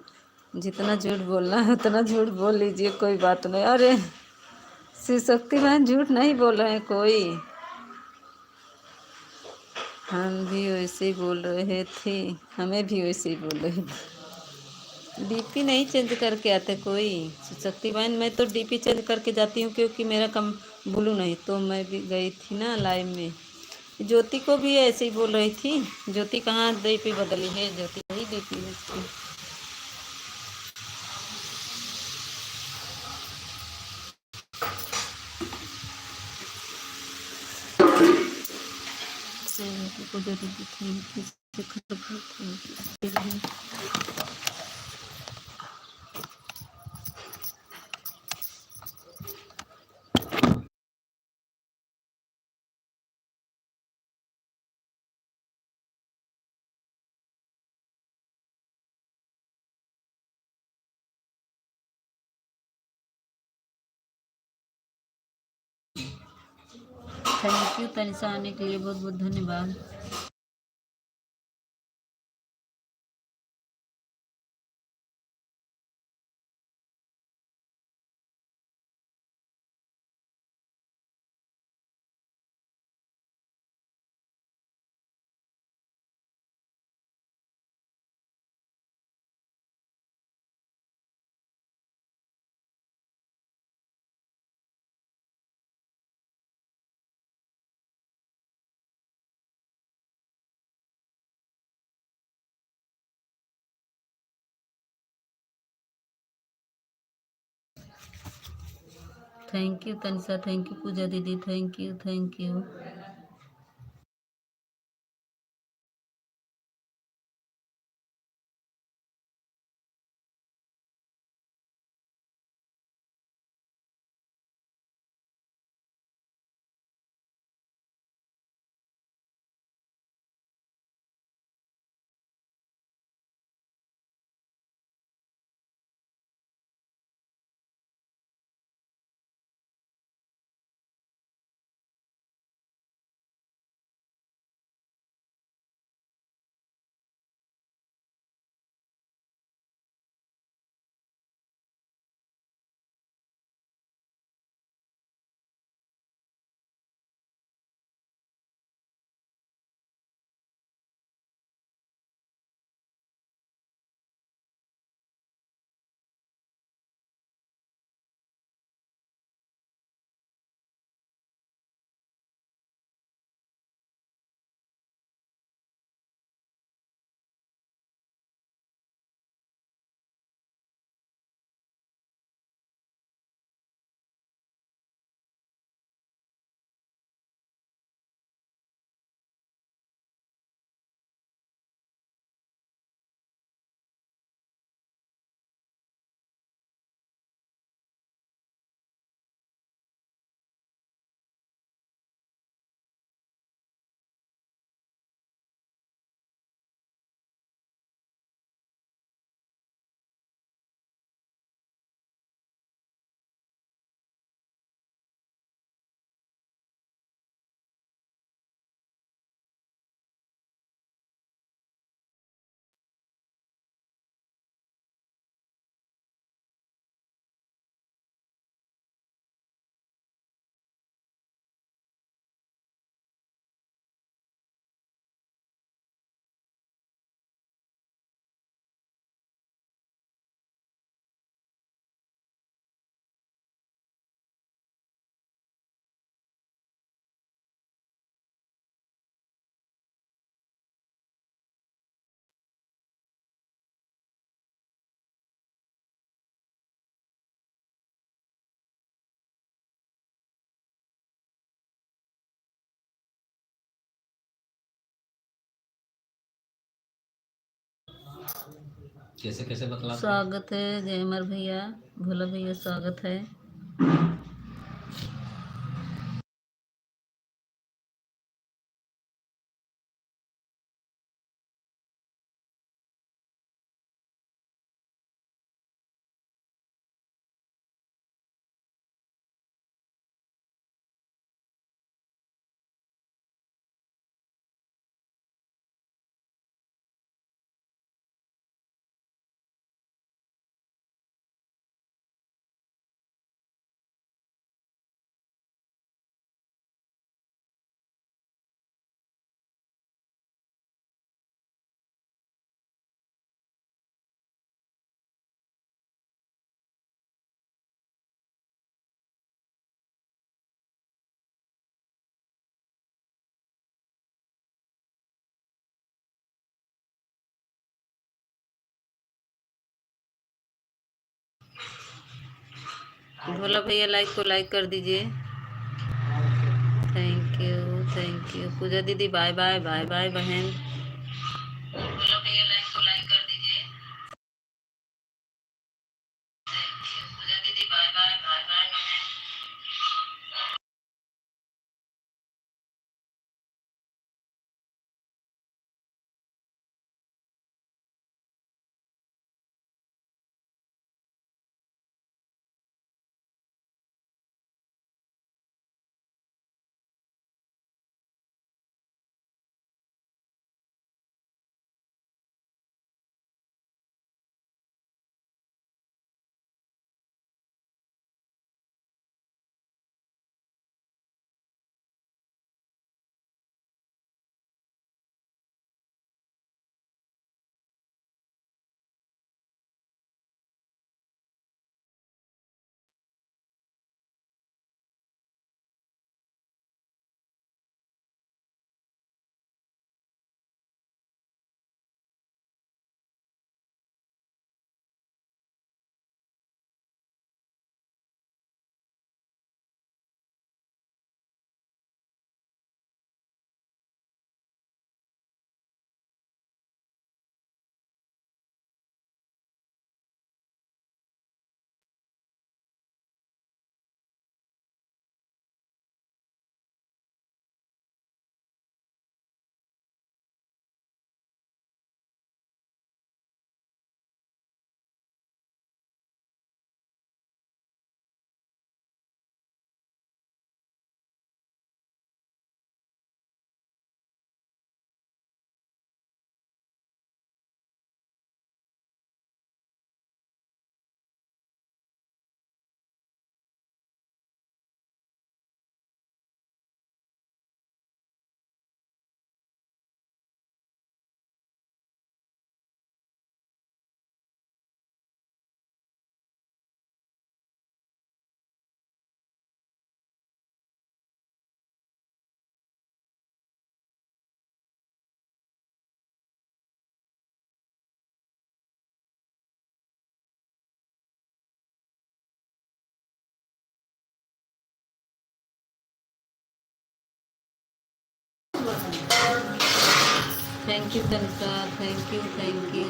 जितना झूठ बोलना है उतना झूठ बोल लीजिए, कोई बात नहीं। अरे शिव शक्ति बहन झूठ नहीं बोल रहे हैं कोई, हम भी वैसे ही बोल रहे थे, हमें भी वैसे ही बोल रहे थे। डीपी नहीं चेंज करके आते कोई। शिव शक्ति बहन मैं तो डीपी चेंज करके जाती हूँ क्योंकि मेरा कम बोलूँ नहीं तो मैं भी गई थी ना लाइव में, ज्योति को भी ऐसे ही बोल रही थी। ज्योति कहाँ डीपी बदली है, ज्योति वही डीपी है उसकी। को जरूरत थी किसी खबर थी। थैंक यू तनिषा, आने के लिए बहुत बहुत धन्यवाद। Thank you Tanisha, thank you Puja दीदी, थैंक यू थैंक यू। कैसे कैसे बतला स्वागत है जयमर भैया, भोला भैया, स्वागत है। भोला भैया लाइक को लाइक कर दीजिए। Thank you thank you. Puja दीदी बाय बाय बाय बाय बहन। भोला भैया लाइक को लाइक कर दीजिए। थैंक यू पूजा दीदी बाय बाय बाय बाय बहन। Thank you Tanika thank you thank you.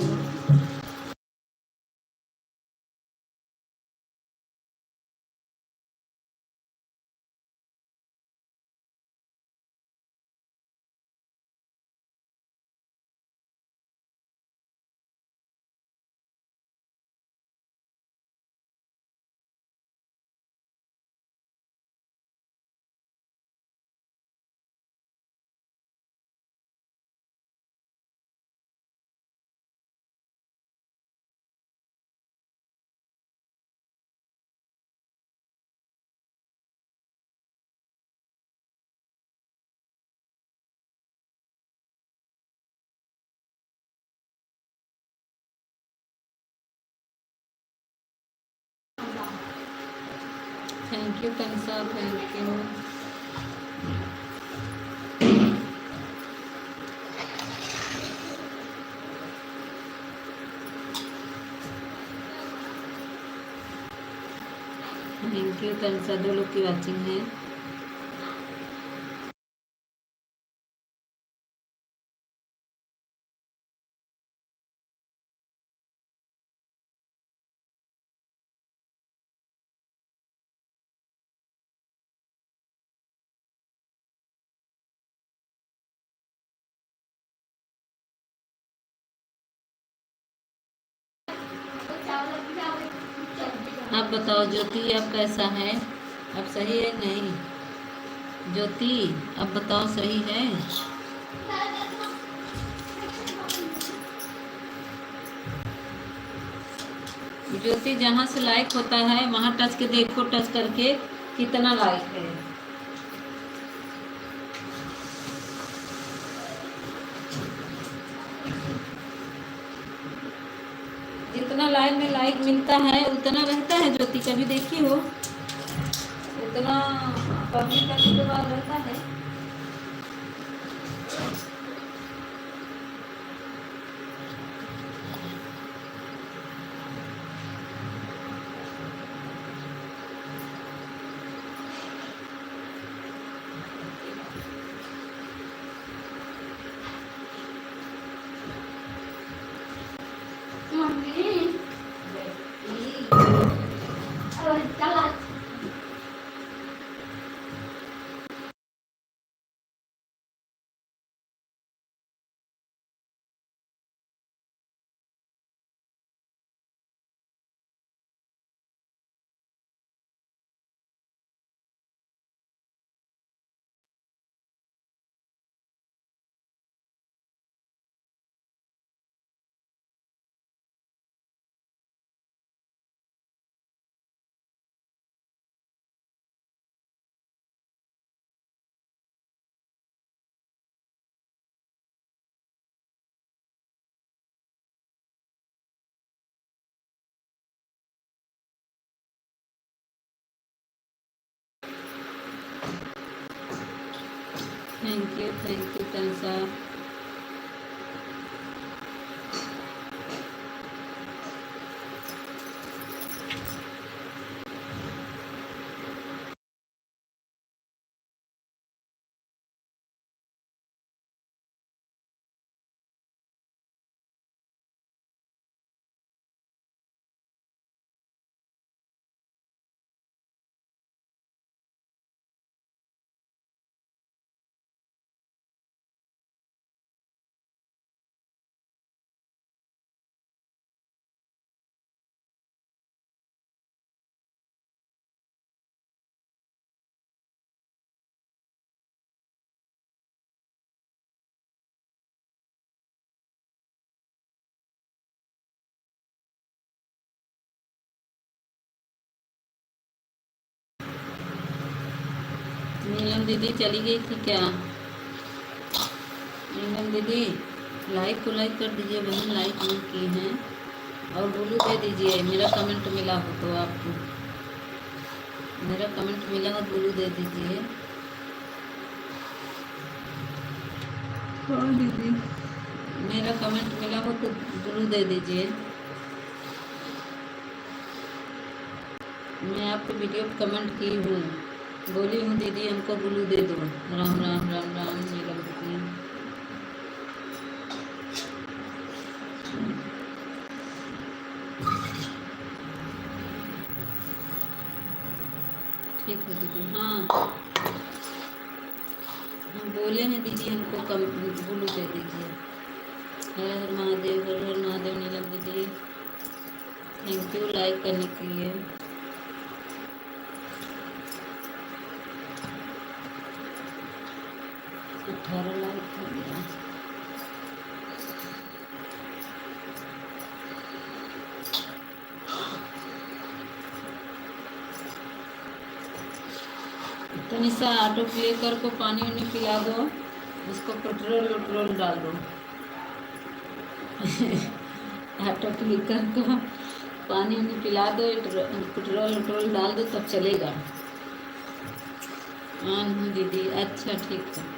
Thank you Kansa thank you. Thank you Kansa, 2 लोग की वाचिंग है। आप बताओ ज्योति, अब कैसा है? अब सही है नहीं? ज्योति अब बताओ सही है? ज्योति जहाँ से लाइक होता है वहाँ टच के देखो, टच करके कितना लाइक है। जितना लाइव में लाइक मिलता है उतना रहता है ज्योति, कभी देखी हो? उतना पब्लिक करने के बाद रहता है। Thank you Taunsa. नीलम दीदी चली गई थी क्या? नीलम दीदी लाइक कर दीजिए बहन, लाइक नहीं की हैं। और बोलू दे दीजिए, मेरा कमेंट मिला हो तो आपको, मेरा कमेंट मिला हो बोलू दे दीजिए। हाँ दीदी, मेरा कमेंट मिला हो तो बोलू दे दीजिए। मैं आपके वीडियो पर कमेंट की हूँ, बोली हूँ दीदी हमको ब्लू दे दो। राम राम राम राम नीलम दीदी। ठीक है दीदी। हाँ हम बोले हैं दीदी हमको कम ब्लू दे दीजिए। हर हर महादेव, हर हर महादेव नीलम दीदी, थैंक यू लाइक करने के लिए। 18 लाइक हो गया। तनिषा ऑटो प्लेकर को पानी वानी पिला दो, उसको पेट्रोल वेट्रोल डाल दो। ऑटो प्लेकर को पानी वानी पिला दो, पेट्रोल वेट्रोल डाल दो तब चलेगा। हाँ दीदी, अच्छा ठीक है।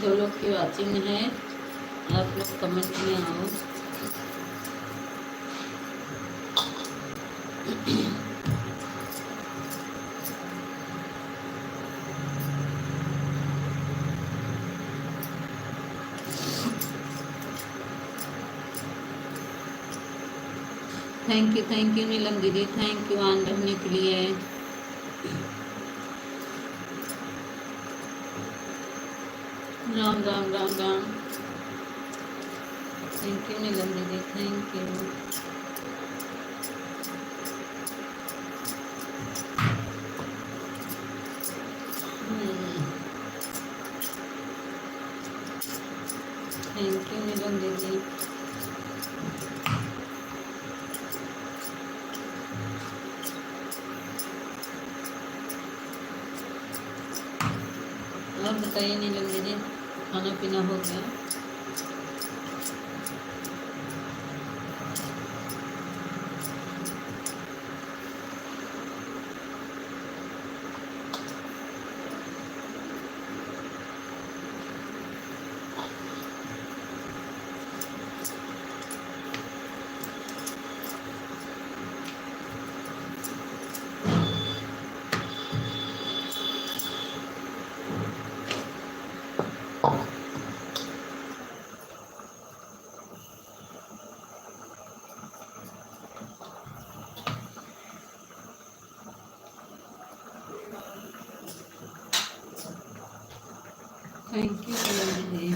जो लोग की वाचिंग है आप लोग कमेंट में आओ। थैंक यू नीलम दीदी, थैंक यू ऑन रहने के लिए। राम राम राम राम। थैंक यू नीलम दीदी, थैंक यू। थैंक यू नीलम दीदी। और बताइए नीलम दीदी, खाना पीना हो गया? थैंक यू नीलम दीदी।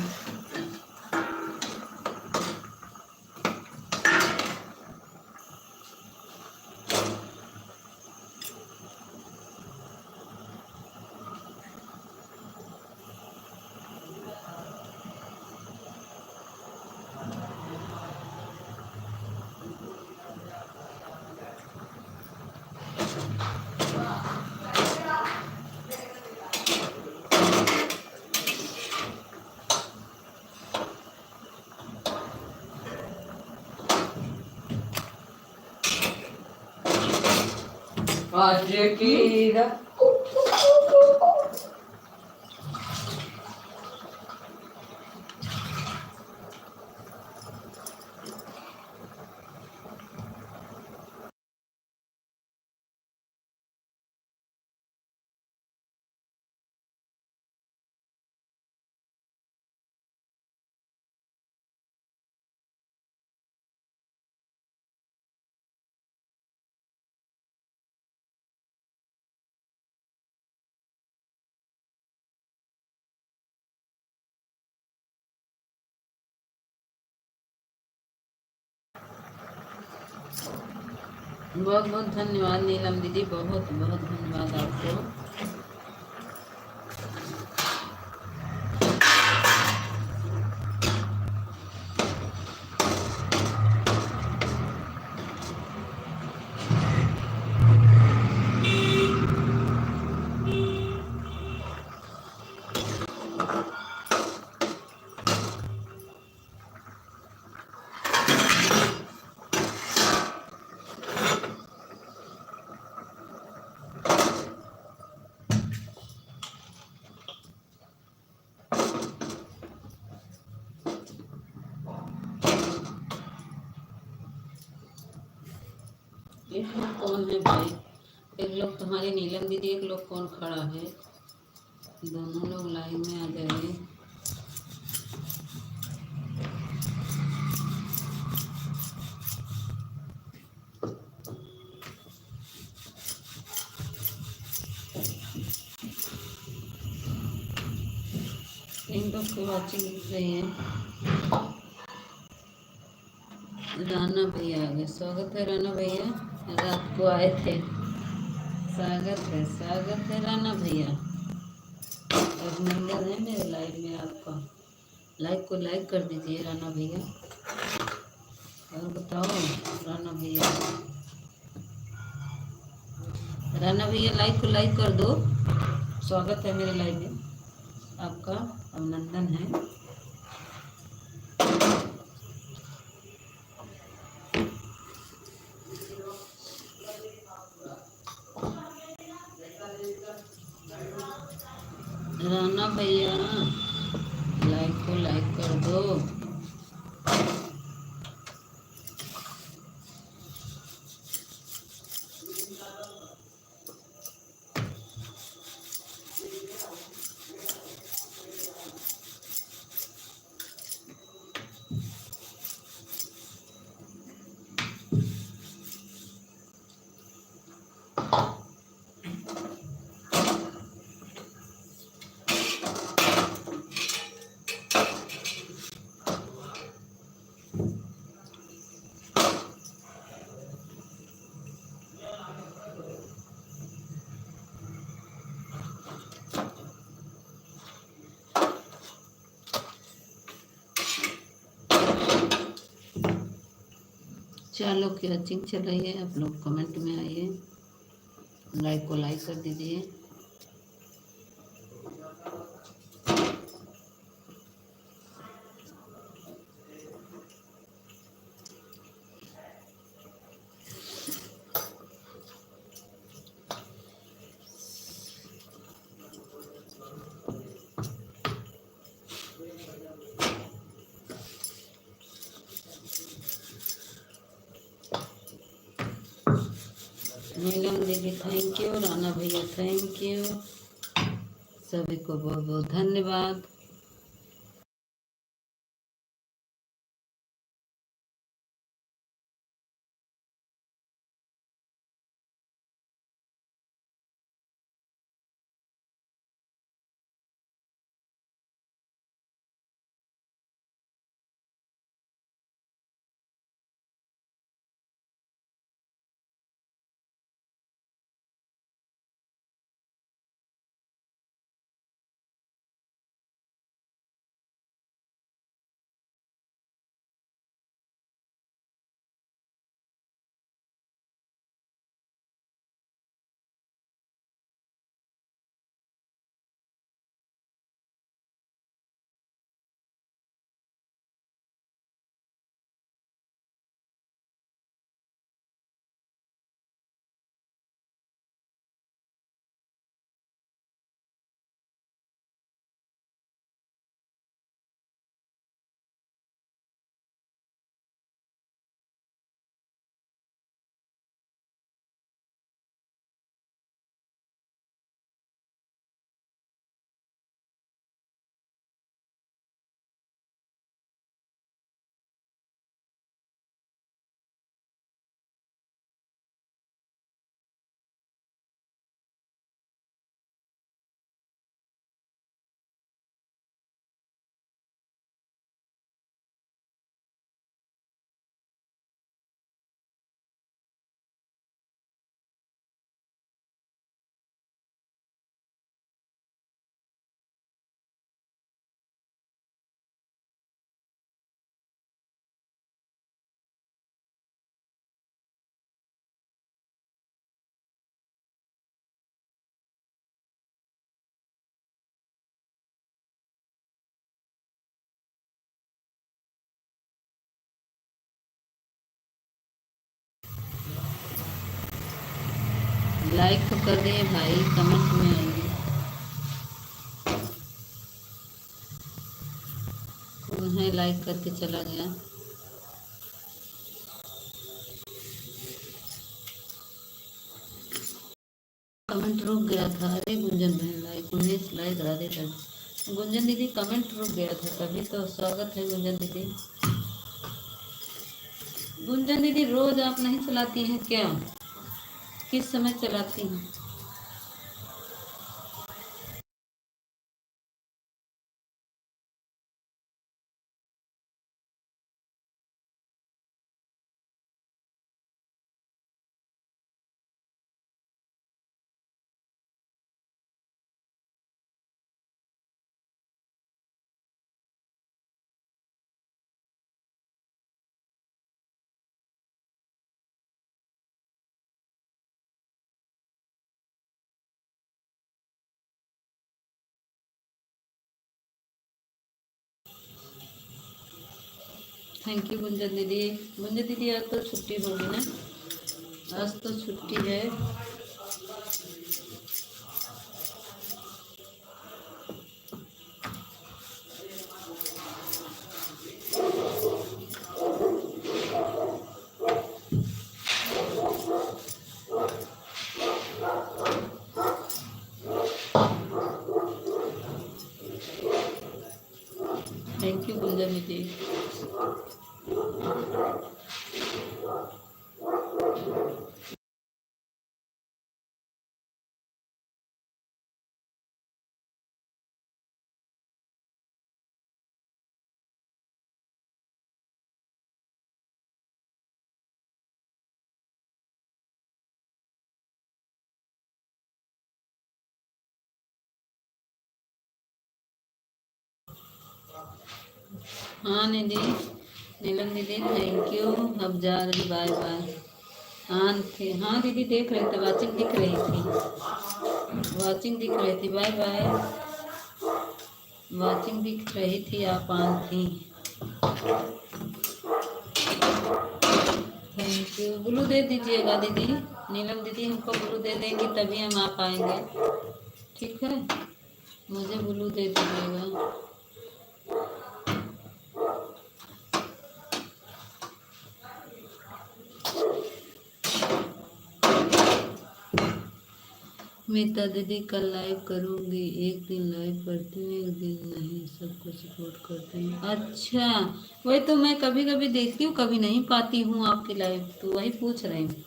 आज की बहुत बहुत धन्यवाद नीलम दीदी, बहुत बहुत धन्यवाद आपको। कौन है भाई? एक लोग तुम्हारी नीलम दीदी, एक लोग कौन खड़ा है? दोनों लोग लाइन में आ जाइए। इन लोग की वाचिंग दिख रही है। राना भैया आ गए, स्वागत है राना भैया, रात को आए थे। स्वागत है राना भैया। अभिनंदन है मेरे लाइव में आपका। लाइव को लाइक कर दीजिए राना भैया। और बताओ राना भैया, राना भैया लाइक को लाइक कर दो। स्वागत है मेरे लाइव में आपका, अभिनंदन है। राना भैया चलो की वॉचिंग चल रही है, आप लोग कमेंट में आइए, लाइक को लाइक कर दीजिए। नीलम दीदी थैंक यू, राना भैया थैंक यू, सभी को बहुत बहुत धन्यवाद। लाइक तो कर दिए भाई, कमेंट में आइए, कौन है लाइक करके चला गया। कमेंट रुक गया था, अरे गुंजन बहन लाइक 19 लाइक राधे कर। गुंजन दीदी कमेंट रुक गया था तभी तो। स्वागत है गुंजन दीदी। गुंजन दीदी रोज आप नहीं चलाती हैं क्या? किस समय चलाती हैं? थैंक यू गुंजन दीदी। गुंजन दीदी आज तो छुट्टी होगी ना, आज तो छुट्टी है। थैंक यू गुंजन दीदी। हाँ निधि, नीलम दीदी थैंक यू। अब जा रही, बाय बाय। हाँ थे, हाँ दीदी देख रहे थे, वाचिंग दिख रही थी, वाचिंग दिख रही थी, बाय बाय। वाचिंग दिख रही थी, आप ऑन थी। Thank you. ब्लू दे दीजिएगा दीदी, नीलम दीदी हमको ब्लू दे देंगी तभी हम आ पाएंगे। ठीक है, मुझे ब्लू दे दीजिएगा। मीता दीदी कल लाइव करूँगी, एक दिन लाइव करती हूँ एक दिन नहीं, सबको सपोर्ट करती हूँ। अच्छा, वही तो मैं कभी कभी देखती हूँ, कभी नहीं पाती हूँ आपकी लाइव, तो वही पूछ रही हूँ।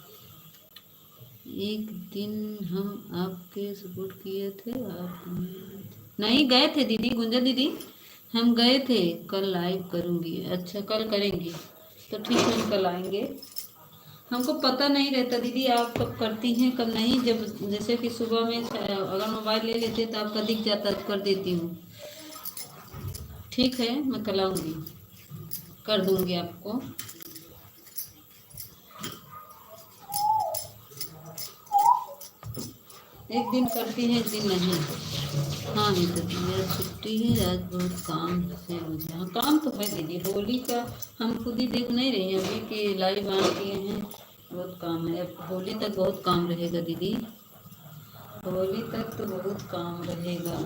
एक दिन हम आपके सपोर्ट किए थे, आप नहीं गए थे दीदी, गुंजन दीदी हम गए थे। कल लाइव करूँगी, अच्छा कल करेंगी, तो ठीक है हम कल आएंगे। हमको पता नहीं रहता दीदी आप कब करती हैं कब नहीं, जब जैसे कि सुबह में अगर मोबाइल ले लेते तो आपका दिख जाता तो कर देती हूँ। ठीक है, मैं कल आऊँगी, कर दूँगी आपको। एक दिन करती हैं एक दिन नहीं। हाँ नहीं तो आज छुट्टी है, आज बहुत काम है मुझे। हाँ काम तो है दीदी, होली का हम खुद ही देख नहीं रही हैं अभी कि लाइव ऑन किए हैं, बहुत काम है। अब होली तक बहुत काम रहेगा दीदी, होली तक तो बहुत काम रहेगा।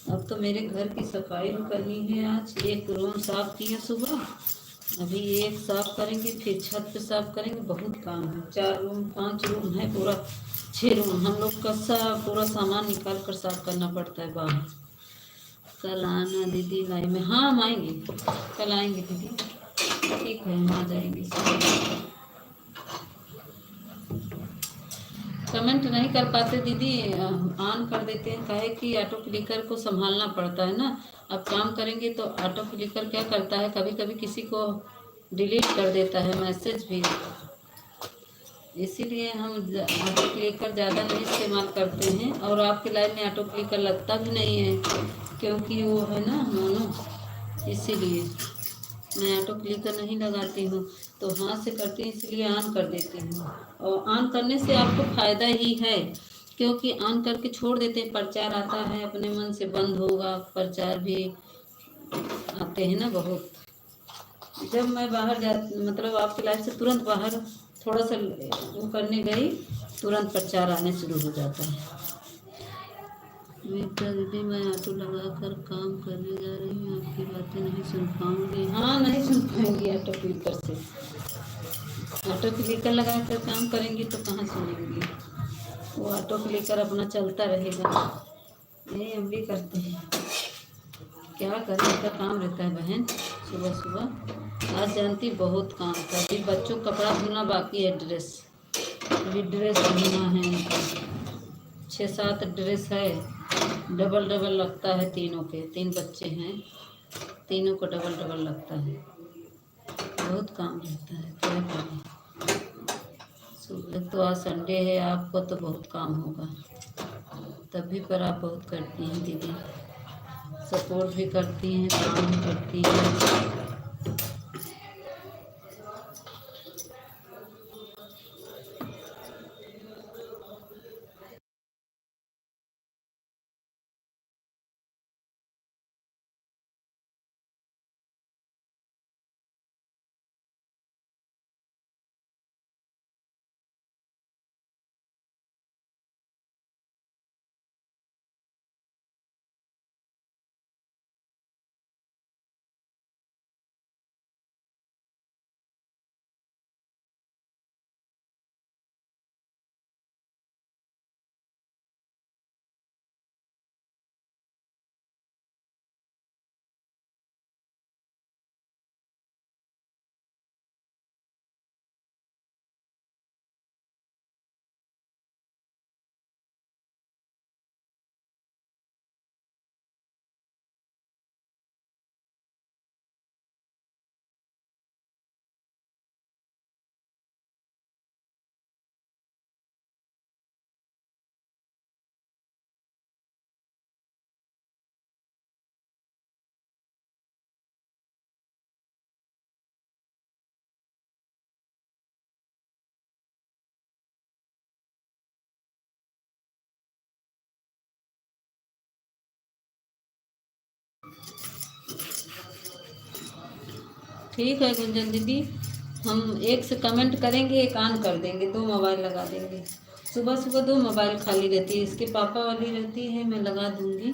अब तो मेरे घर की सफाई भी करनी है, आज एक रूम साफ किया सुबह, अभी एक साफ करेंगे, फिर छत पे साफ करेंगे, बहुत काम है। 4 रूम 5 रूम है, पूरा 6 रूम हम लोग का सब पूरा सामान निकाल कर साफ करना पड़ता है बाहर। कल आना दीदी लाइव में, हाँ हम आएंगे, कल आएंगे दीदी, ठीक है हम आ जाएंगे। कमेंट नहीं कर पाते दीदी, ऑन कर देते हैं, काहे कि ऑटो क्लिकर को संभालना पड़ता है ना। अब काम करेंगे तो ऑटो क्लिकर क्या करता है, कभी कभी किसी को डिलीट कर देता है मैसेज भी, इसीलिए हम ऑटो क्लिकर ज़्यादा नहीं इस्तेमाल करते हैं। और आपके लाइफ में ऑटो क्लिकर लगता भी नहीं है, क्योंकि वो है ना मोनो, इसीलिए मैं ऑटो क्लिकर नहीं लगाती हूँ, तो हाथ से करती हूँ, इसलिए ऑन कर देती हूँ। और ऑन करने से आपको फ़ायदा ही है, क्योंकि ऑन करके छोड़ देते हैं, प्रचार आता है अपने मन से बंद होगा, प्रचार भी आते हैं ना बहुत। जब मैं बाहर जा मतलब आपकी लाइफ से तुरंत बाहर थोड़ा सा वो करने गई, तुरंत प्रचार आने शुरू हो जाता है। मीता दीदी मैं ऑटो लगा कर काम करने जा रही हूँ, आपकी बातें नहीं सुन पाऊंगी। हाँ नहीं सुन पाएंगी, ऑटो क्लिकर से, ऑटो क्लिकर लगा कर काम करेंगी तो कहाँ सुनेंगी, वो ऑटो क्लिकर अपना चलता रहेगा। यही हम भी करते हैं, क्या करें, इतना काम रहता है बहन सुबह सुबह। आज जानती बहुत काम था, अभी बच्चों का कपड़ा धोना बाकी है, ड्रेस, अभी ड्रेस धोना है उनका, 6 7 ड्रेस है, डबल डबल लगता है तीनों के, 3 बच्चे हैं, तीनों को डबल डबल लगता है, बहुत काम रहता है, क्या करें। सुबह तो आज संडे है, आपको तो बहुत काम होगा, तभी पर आप बहुत करती हैं दीदी, सपोर्ट भी करती हैं, काम भी करती हैं। ठीक है गुंजन दीदी, हम एक से कमेंट करेंगे, एक ऑन कर देंगे, दो मोबाइल लगा देंगे। सुबह सुबह दो मोबाइल खाली रहती है, इसके पापा वाली रहती है, मैं लगा दूंगी।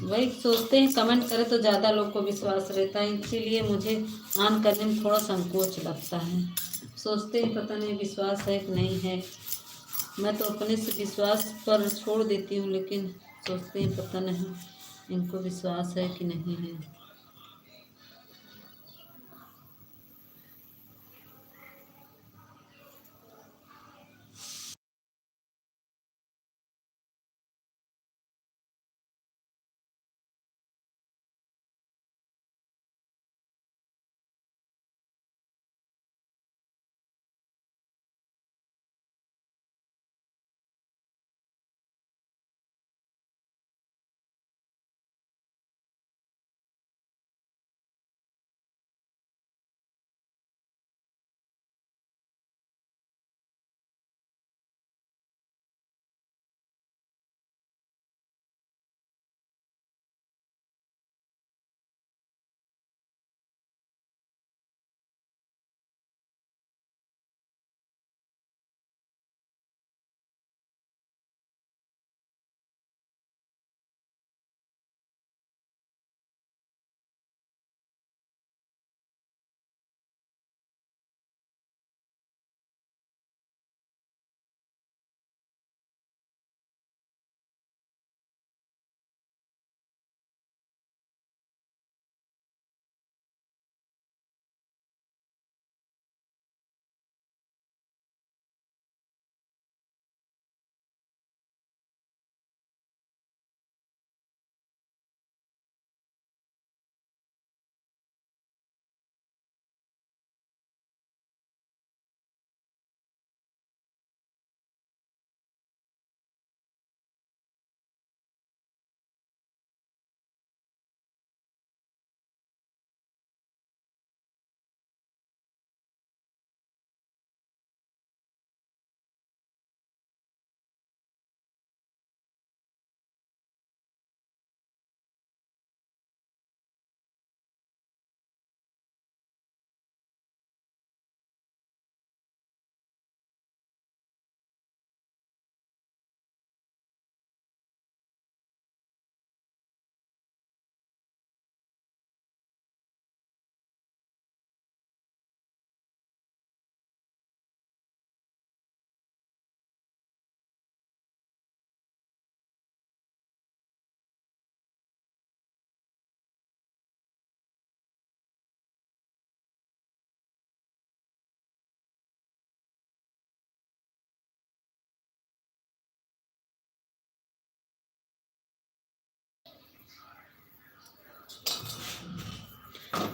वही सोचते हैं कमेंट करें तो ज़्यादा लोग को विश्वास रहता है, इसीलिए मुझे ऑन करने में थोड़ा संकोच लगता है। सोचते हैं पता नहीं विश्वास है कि नहीं है। मैं तो अपने से विश्वास पर छोड़ देती हूँ, लेकिन सोचते हैं पता नहीं इनको विश्वास है कि नहीं है।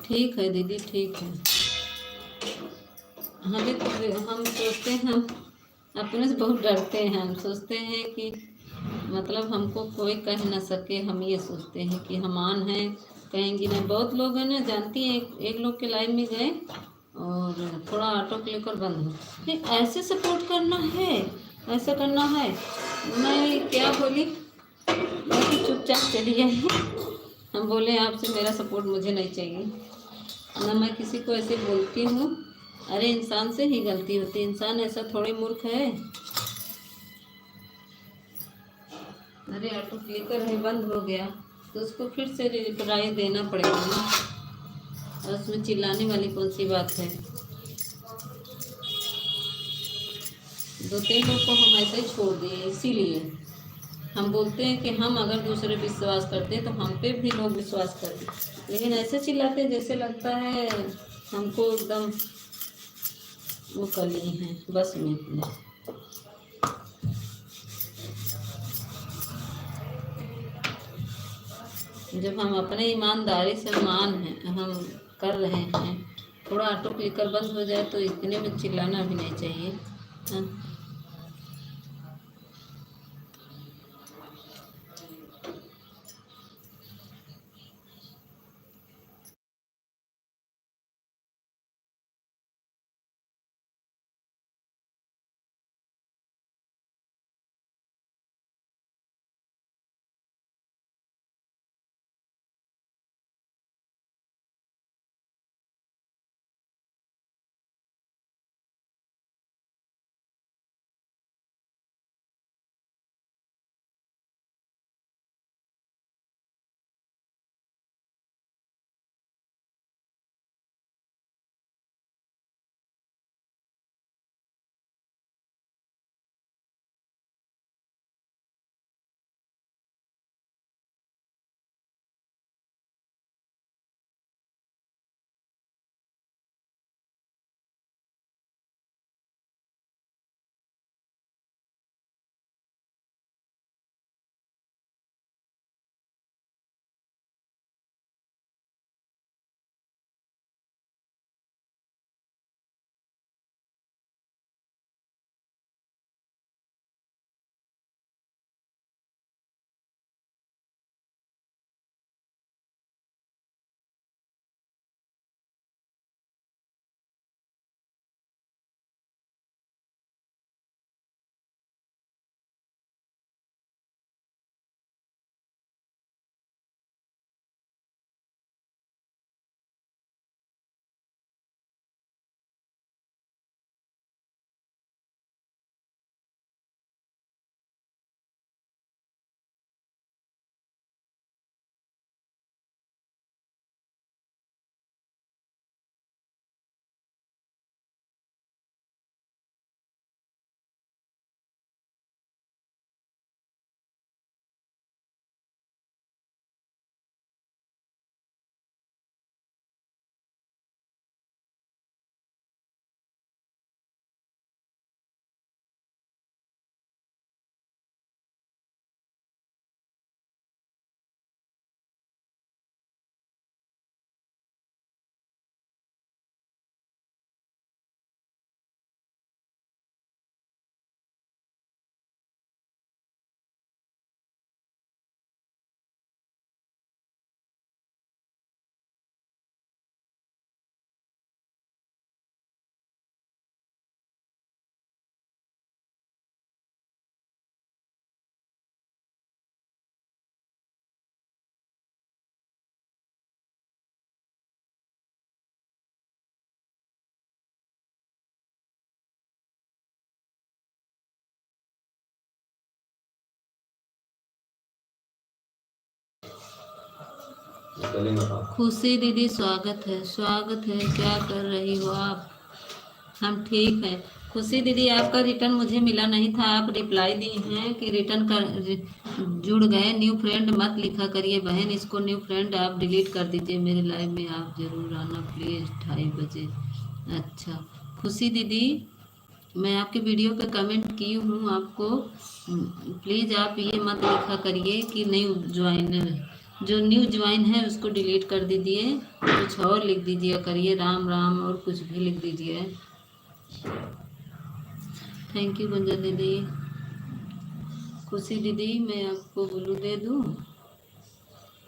ठीक है दीदी, ठीक है। हम सोचते हैं, हम अपने से बहुत डरते हैं। हम सोचते हैं कि मतलब हमको कोई कह ना सके, हम ये सोचते हैं कि हम आन हैं, कहेंगी ना। बहुत लोग हैं ना, जानती हैं, एक लोग के लाइन में गए और थोड़ा ऑटो क्लिकर बंद हो, नहीं ऐसे सपोर्ट करना है, ऐसा करना है। मैं क्या बोली, मैं तो चुपचाप चली आई। हम बोले आपसे मेरा सपोर्ट मुझे नहीं चाहिए ना, मैं किसी को ऐसे बोलती हूँ। अरे इंसान से ही गलती होती है, इंसान ऐसा थोड़ी मूर्ख है। अरे ऑटो क्लिकर है, बंद हो गया तो उसको फिर से रिप्लाई देना पड़ेगा ना, और उसमें चिल्लाने वाली कौन सी बात है। दो तीन लोग को हम ऐसे ही छोड़ दिए, इसीलिए हम बोलते हैं कि हम अगर दूसरे विश्वास करते हैं तो हम पे भी लोग विश्वास करते हैं, लेकिन ऐसे चिल्लाते हैं जैसे लगता है हमको एकदम वो कर लिए हैं बस में अपने। जब हम अपने ईमानदारी से मान हैं, हम कर रहे हैं, थोड़ा ऑटो क्लिकर बंद हो जाए तो इतने में चिल्लाना भी नहीं चाहिए। हाँ। खुशी दीदी स्वागत है, स्वागत है। क्या कर रही हो आप? हम ठीक हैं। खुशी दीदी आपका रिटर्न मुझे मिला नहीं था, आप रिप्लाई दी हैं कि रिटर्न कर जुड़ गए। न्यू फ्रेंड मत लिखा करिए बहन, इसको न्यू फ्रेंड आप डिलीट कर दीजिए। मेरे लाइव में आप ज़रूर आना प्लीज़ 2:30 बजे। अच्छा खुशी दीदी, मैं आपकी वीडियो पे कमेंट की हूँ आपको, प्लीज़ आप ये मत लिखा करिए कि न्यू ज्वाइनर, जो न्यू ज्वाइन है उसको डिलीट कर दीजिए, कुछ और लिख दीजिए करिए, राम राम और कुछ भी लिख दीजिए। थैंक यू गुंजन दीदी। खुशी दीदी मैं आपको ब्लू दे दूँ?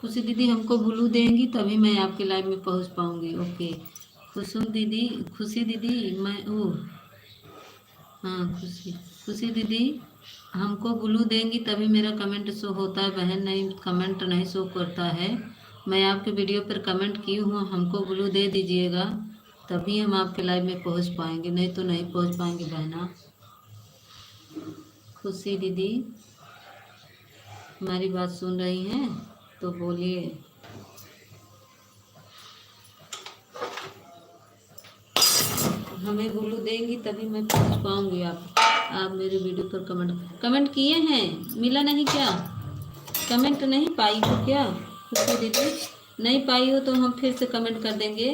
खुशी दीदी हमको ब्लू देंगी तभी मैं आपके लाइव में पहुंच पाऊंगी। ओके खुशुम दीदी, खुशी दीदी मैं ओ हाँ खुशी, खुशी दीदी हमको ब्लू देंगी तभी मेरा कमेंट शो होता है बहन, नहीं कमेंट नहीं शो करता है। मैं आपके वीडियो पर कमेंट की हूँ, हमको ब्लू दे दीजिएगा तभी हम आपके लाइव में पहुँच पाएंगे, नहीं तो नहीं पहुँच पाएंगे बहना। खुशी दीदी हमारी बात सुन रही हैं तो बोलिए। हमें ब्लू देंगी तभी मैं पहुंच पाऊंगी। आप मेरे वीडियो पर कमेंट किए हैं, मिला नहीं क्या? कमेंट नहीं पाई हो क्या खुशी दीदी? नहीं पाई हो तो हम फिर से कमेंट कर देंगे।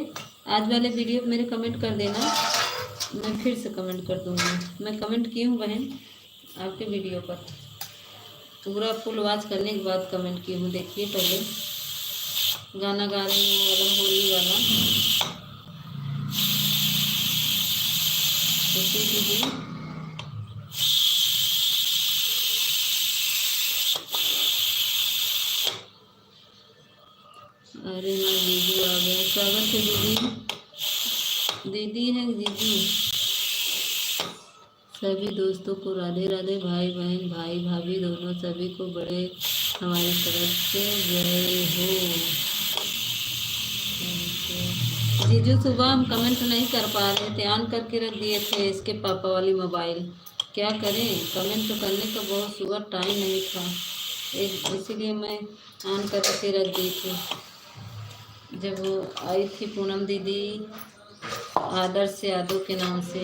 आज वाले वीडियो पे मेरे कमेंट कर देना, मैं फिर से कमेंट कर दूँगी। मैं कमेंट की हूँ बहन आपके वीडियो पर, पूरा फुल वॉच करने के बाद कमेंट की हूँ। देखिए पहले गाना गा रही हूँ वाला, होली वाला। खुशी दीदी अरे मैं जीजू आ गया, स्वागत है दीदी। दीदी है जीजू। सभी दोस्तों को राधे राधे, भाई बहन भाई भाभी दोनों सभी को बड़े हमारी तरफ से जय हो। जीजू सुबह हम कमेंट नहीं कर पा रहे थे, ऑन करके रख दिए थे इसके पापा वाली मोबाइल, क्या करें, कमेंट तो करने का बहुत सुबह टाइम नहीं था, इसीलिए मैं ऑन करके रख दी थी। जब वो आई थी पूनम दीदी आदर्श यादव के नाम से,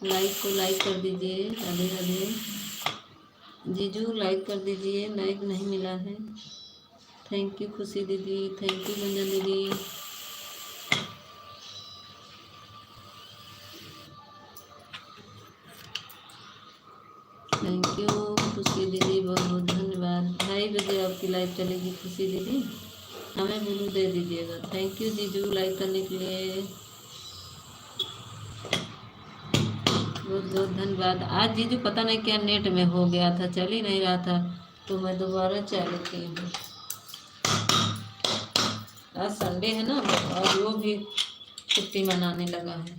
लाइक को लाइक कर दीजिए। राधे राधे जीजू, लाइक कर दीजिए, लाइक नहीं मिला है। थैंक यू खुशी दीदी, थैंक यू गुंजन दीदी। थैंक यू खुशी दीदी, बहुत बहुत धन्यवाद। 2:30 बजे आपकी लाइव चलेगी खुशी दीदी, हमें ब्लू दे दीजिएगा। थैंक यू जीजू लाइक करने के लिए, बहुत बहुत धन्यवाद। आज जीजू पता नहीं क्या नेट में हो गया था, चल ही नहीं रहा था तो मैं दोबारा चालू की हूँ। आज संडे है ना, और वो भी छुट्टी मनाने लगा है।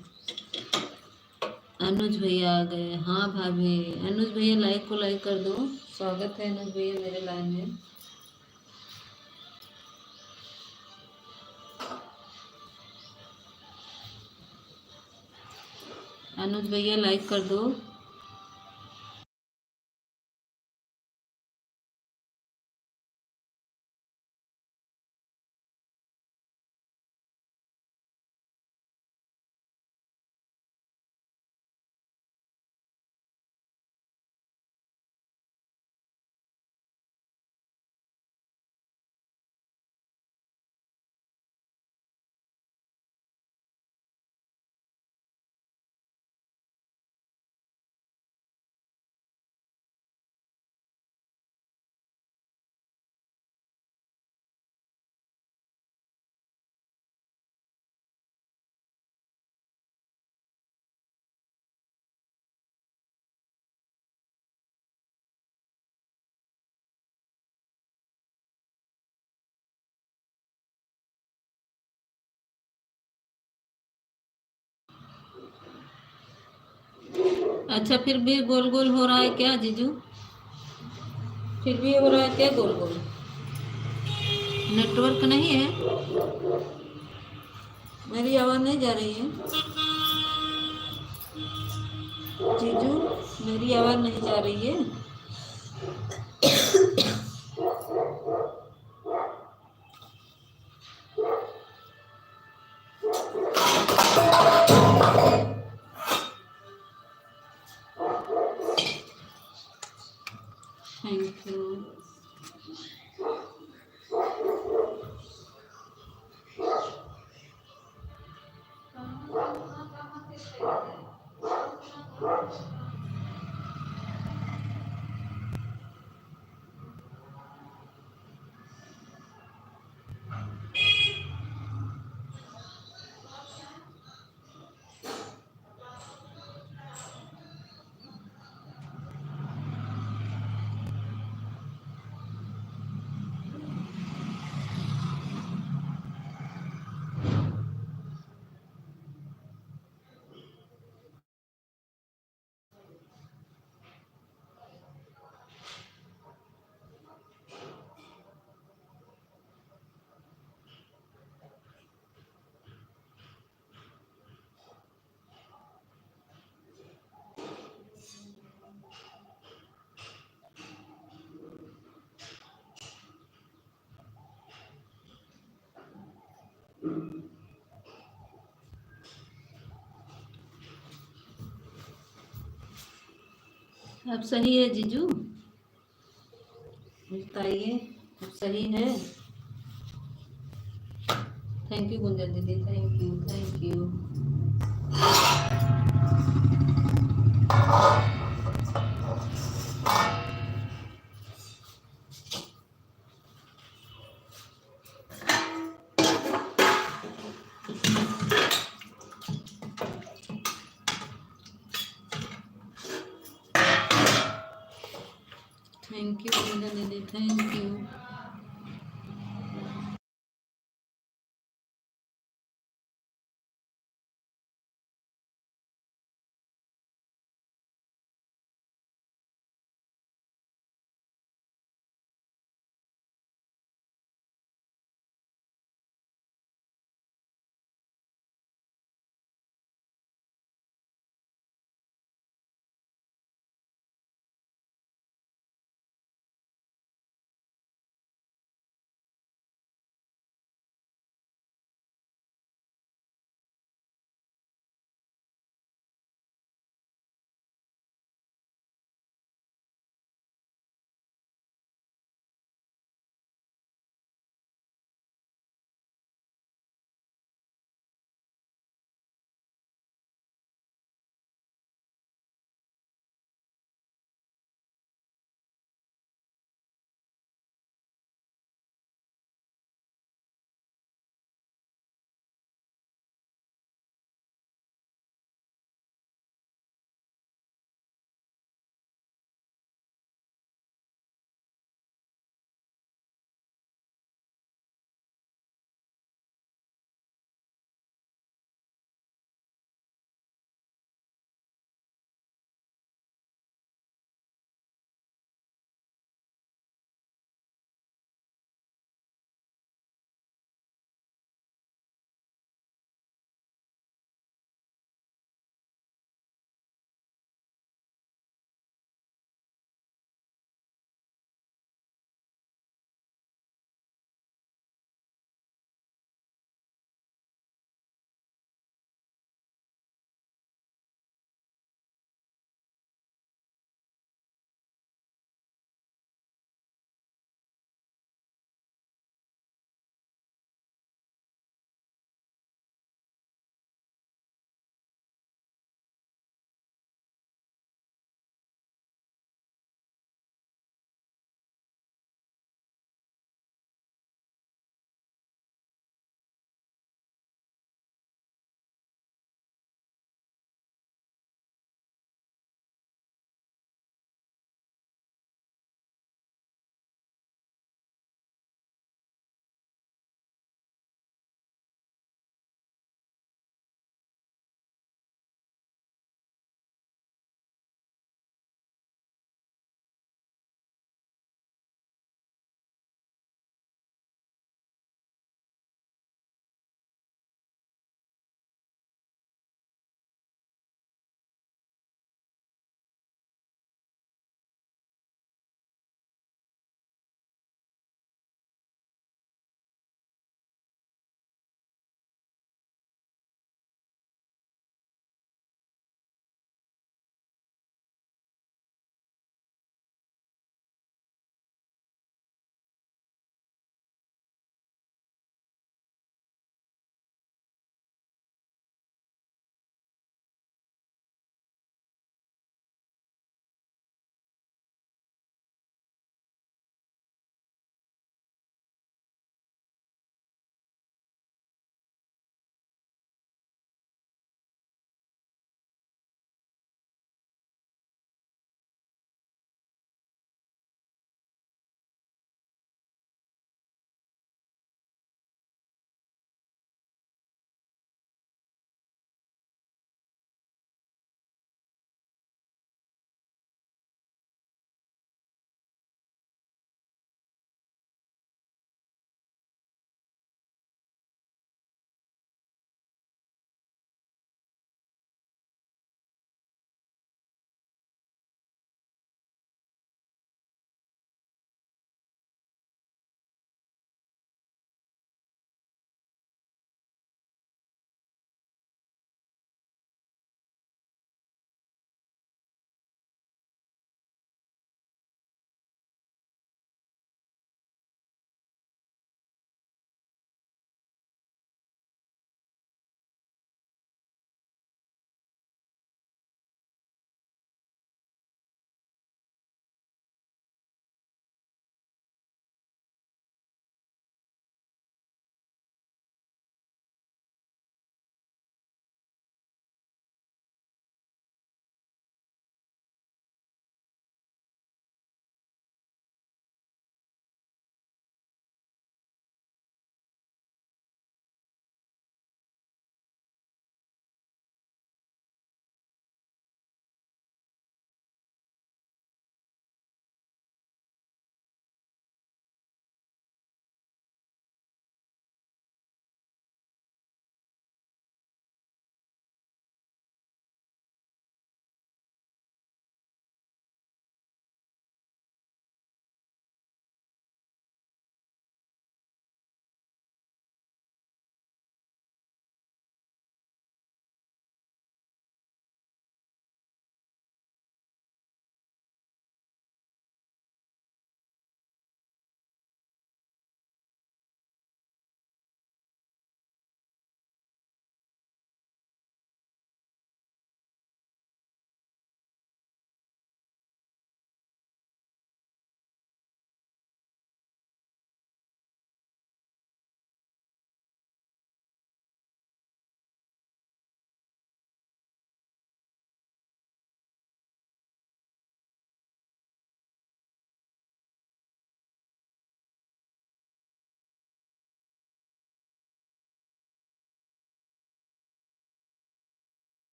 अनुज भैया आ गए, हाँ भाभी। अनुज भैया लाइक को लाइक कर दो, स्वागत है अनुज भैया मेरे लाइन में। अनुज भैया लाइक कर दो। अच्छा फिर भी गोल गोल हो रहा है क्या जीजू? फिर भी हो रहा है क्या गोल गोल? नेटवर्क नहीं है? मेरी आवाज़ नहीं जा रही है जीजू? मेरी आवाज़ नहीं जा रही है? अब सही है जीजू, बताइए अब सही है। थैंक यू गुंजन दीदी, thank you thank you. Thank you Gunjan दीदी, थैंक यू।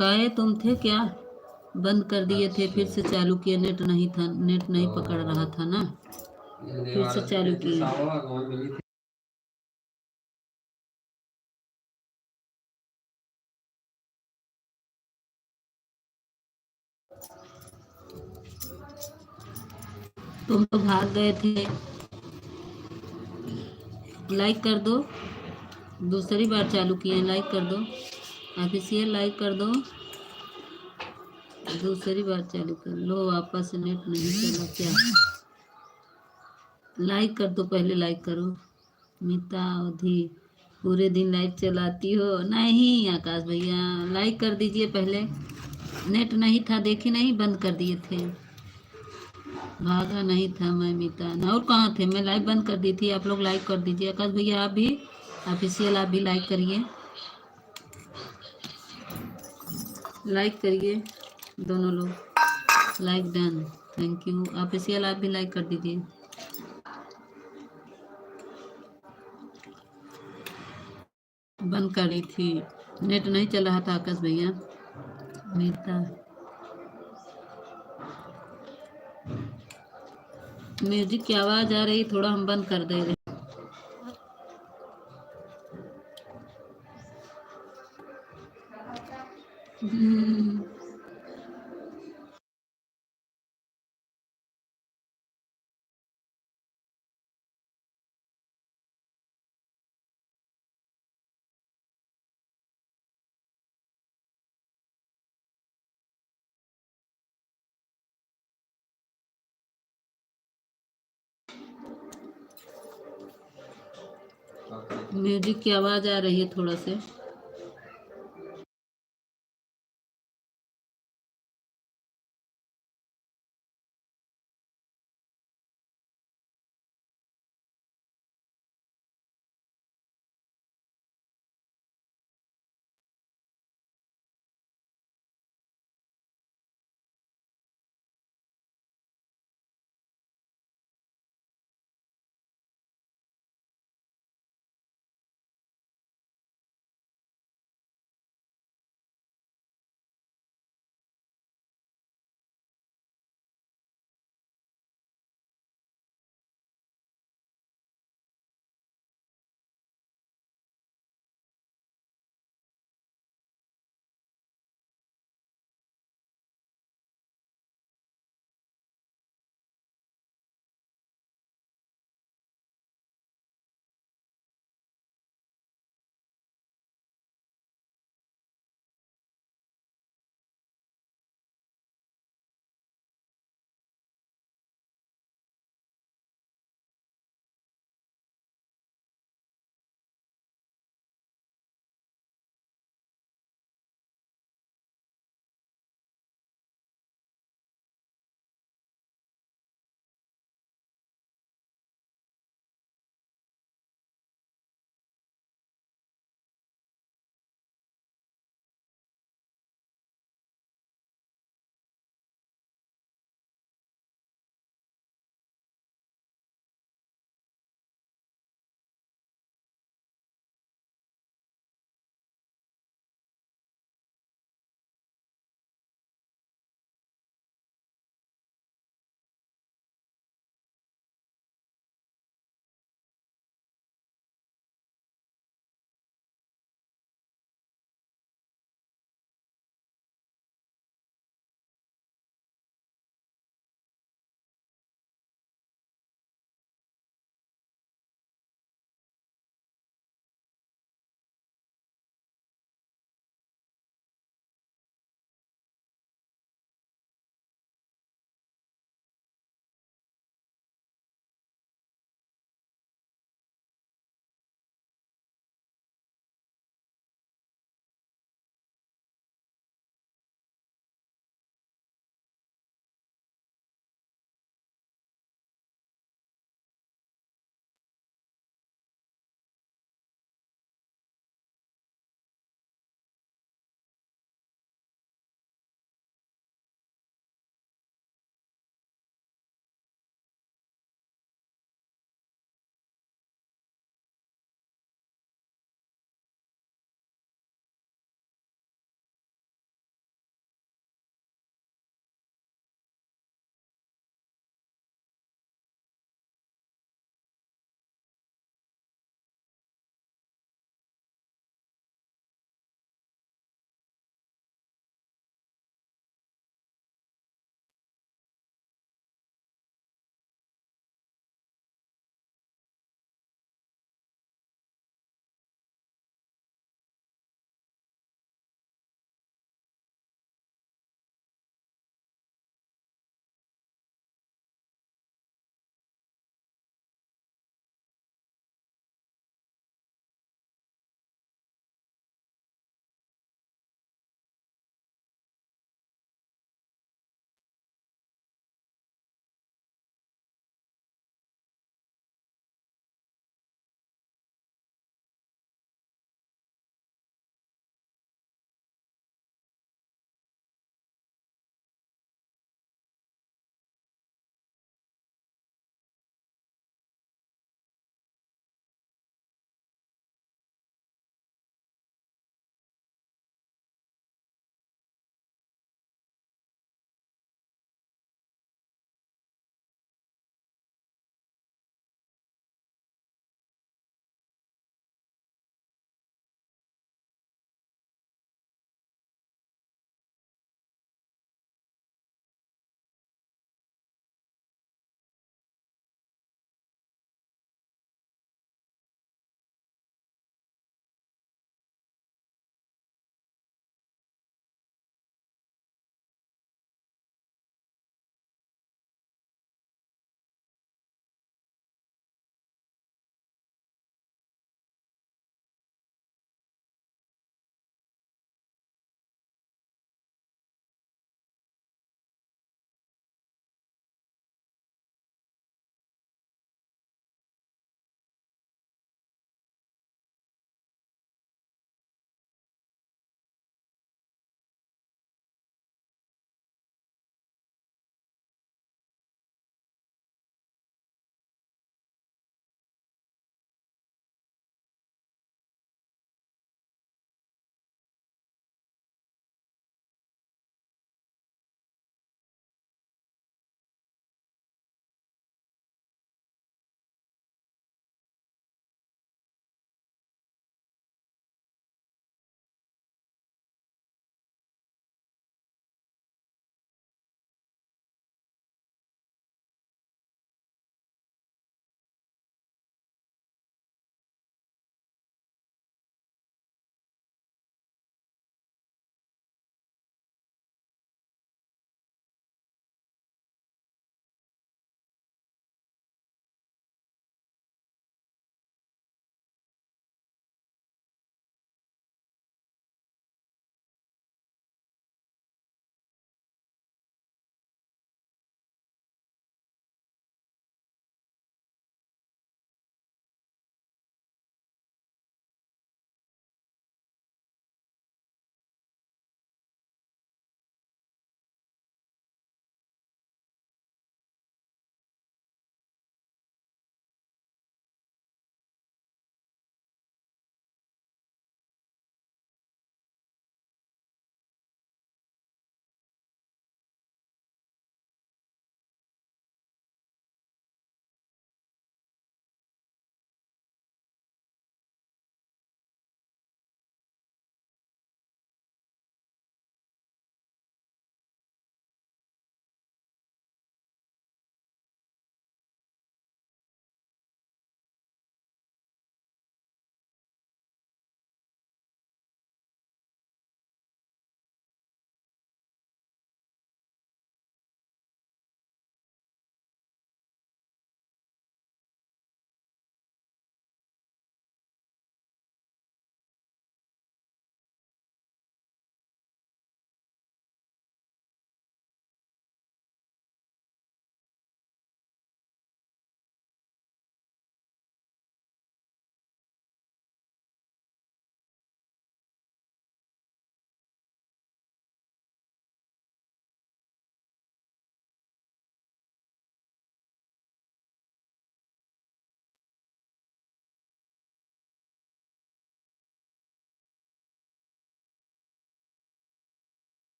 काहे तुम थे क्या? बंद कर दिए थे, फिर से चालू किए, नेट नहीं था, नेट नहीं पकड़ रहा था ना, फिर से चालू किए। तुम तो भाग गए थे। लाइक कर दो, दूसरी बार चालू किए, लाइक कर दो, ऑफिशियल लाइक कर दो, दूसरी बार चालू कर लो। वापस नेट नहीं चला क्या? लाइक कर दो, पहले लाइक करो। मीता अवधि, पूरे दिन लाइट चलाती हो? नहीं आकाश भैया, लाइक कर दीजिए पहले। नेट नहीं था, देखे नहीं, बंद कर दिए थे। भागा नहीं था मैं मीता ना, और कहाँ थे? मैं लाइव बंद कर दी थी। आप लोग लाइक कर दीजिए। आकाश भैया आप भी ऑफिशियल, आप भी लाइक करिए, लाइक करिए दोनों लोग। Like done, thank you. Official आप भी लाइक कर दीजिए। बंद करी थी, नेट नहीं चल रहा था आकाश भैया। मीता, म्यूजिक की आवाज़ आ रही, थोड़ा हम बंद कर दे रहे। म्यूजिक की आवाज़ आ रही है थोड़ा से।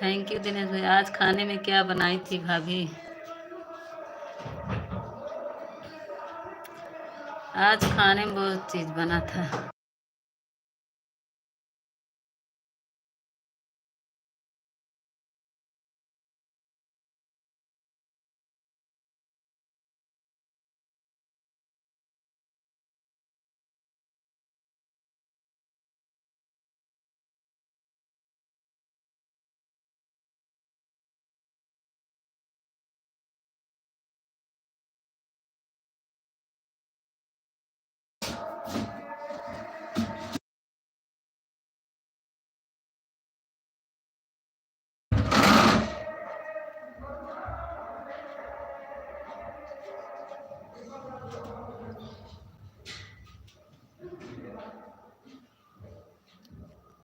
थैंक यू दिनेश भाई। आज खाने में क्या बनाई थी भाभी? आज खाने में बहुत चीज़ बना था।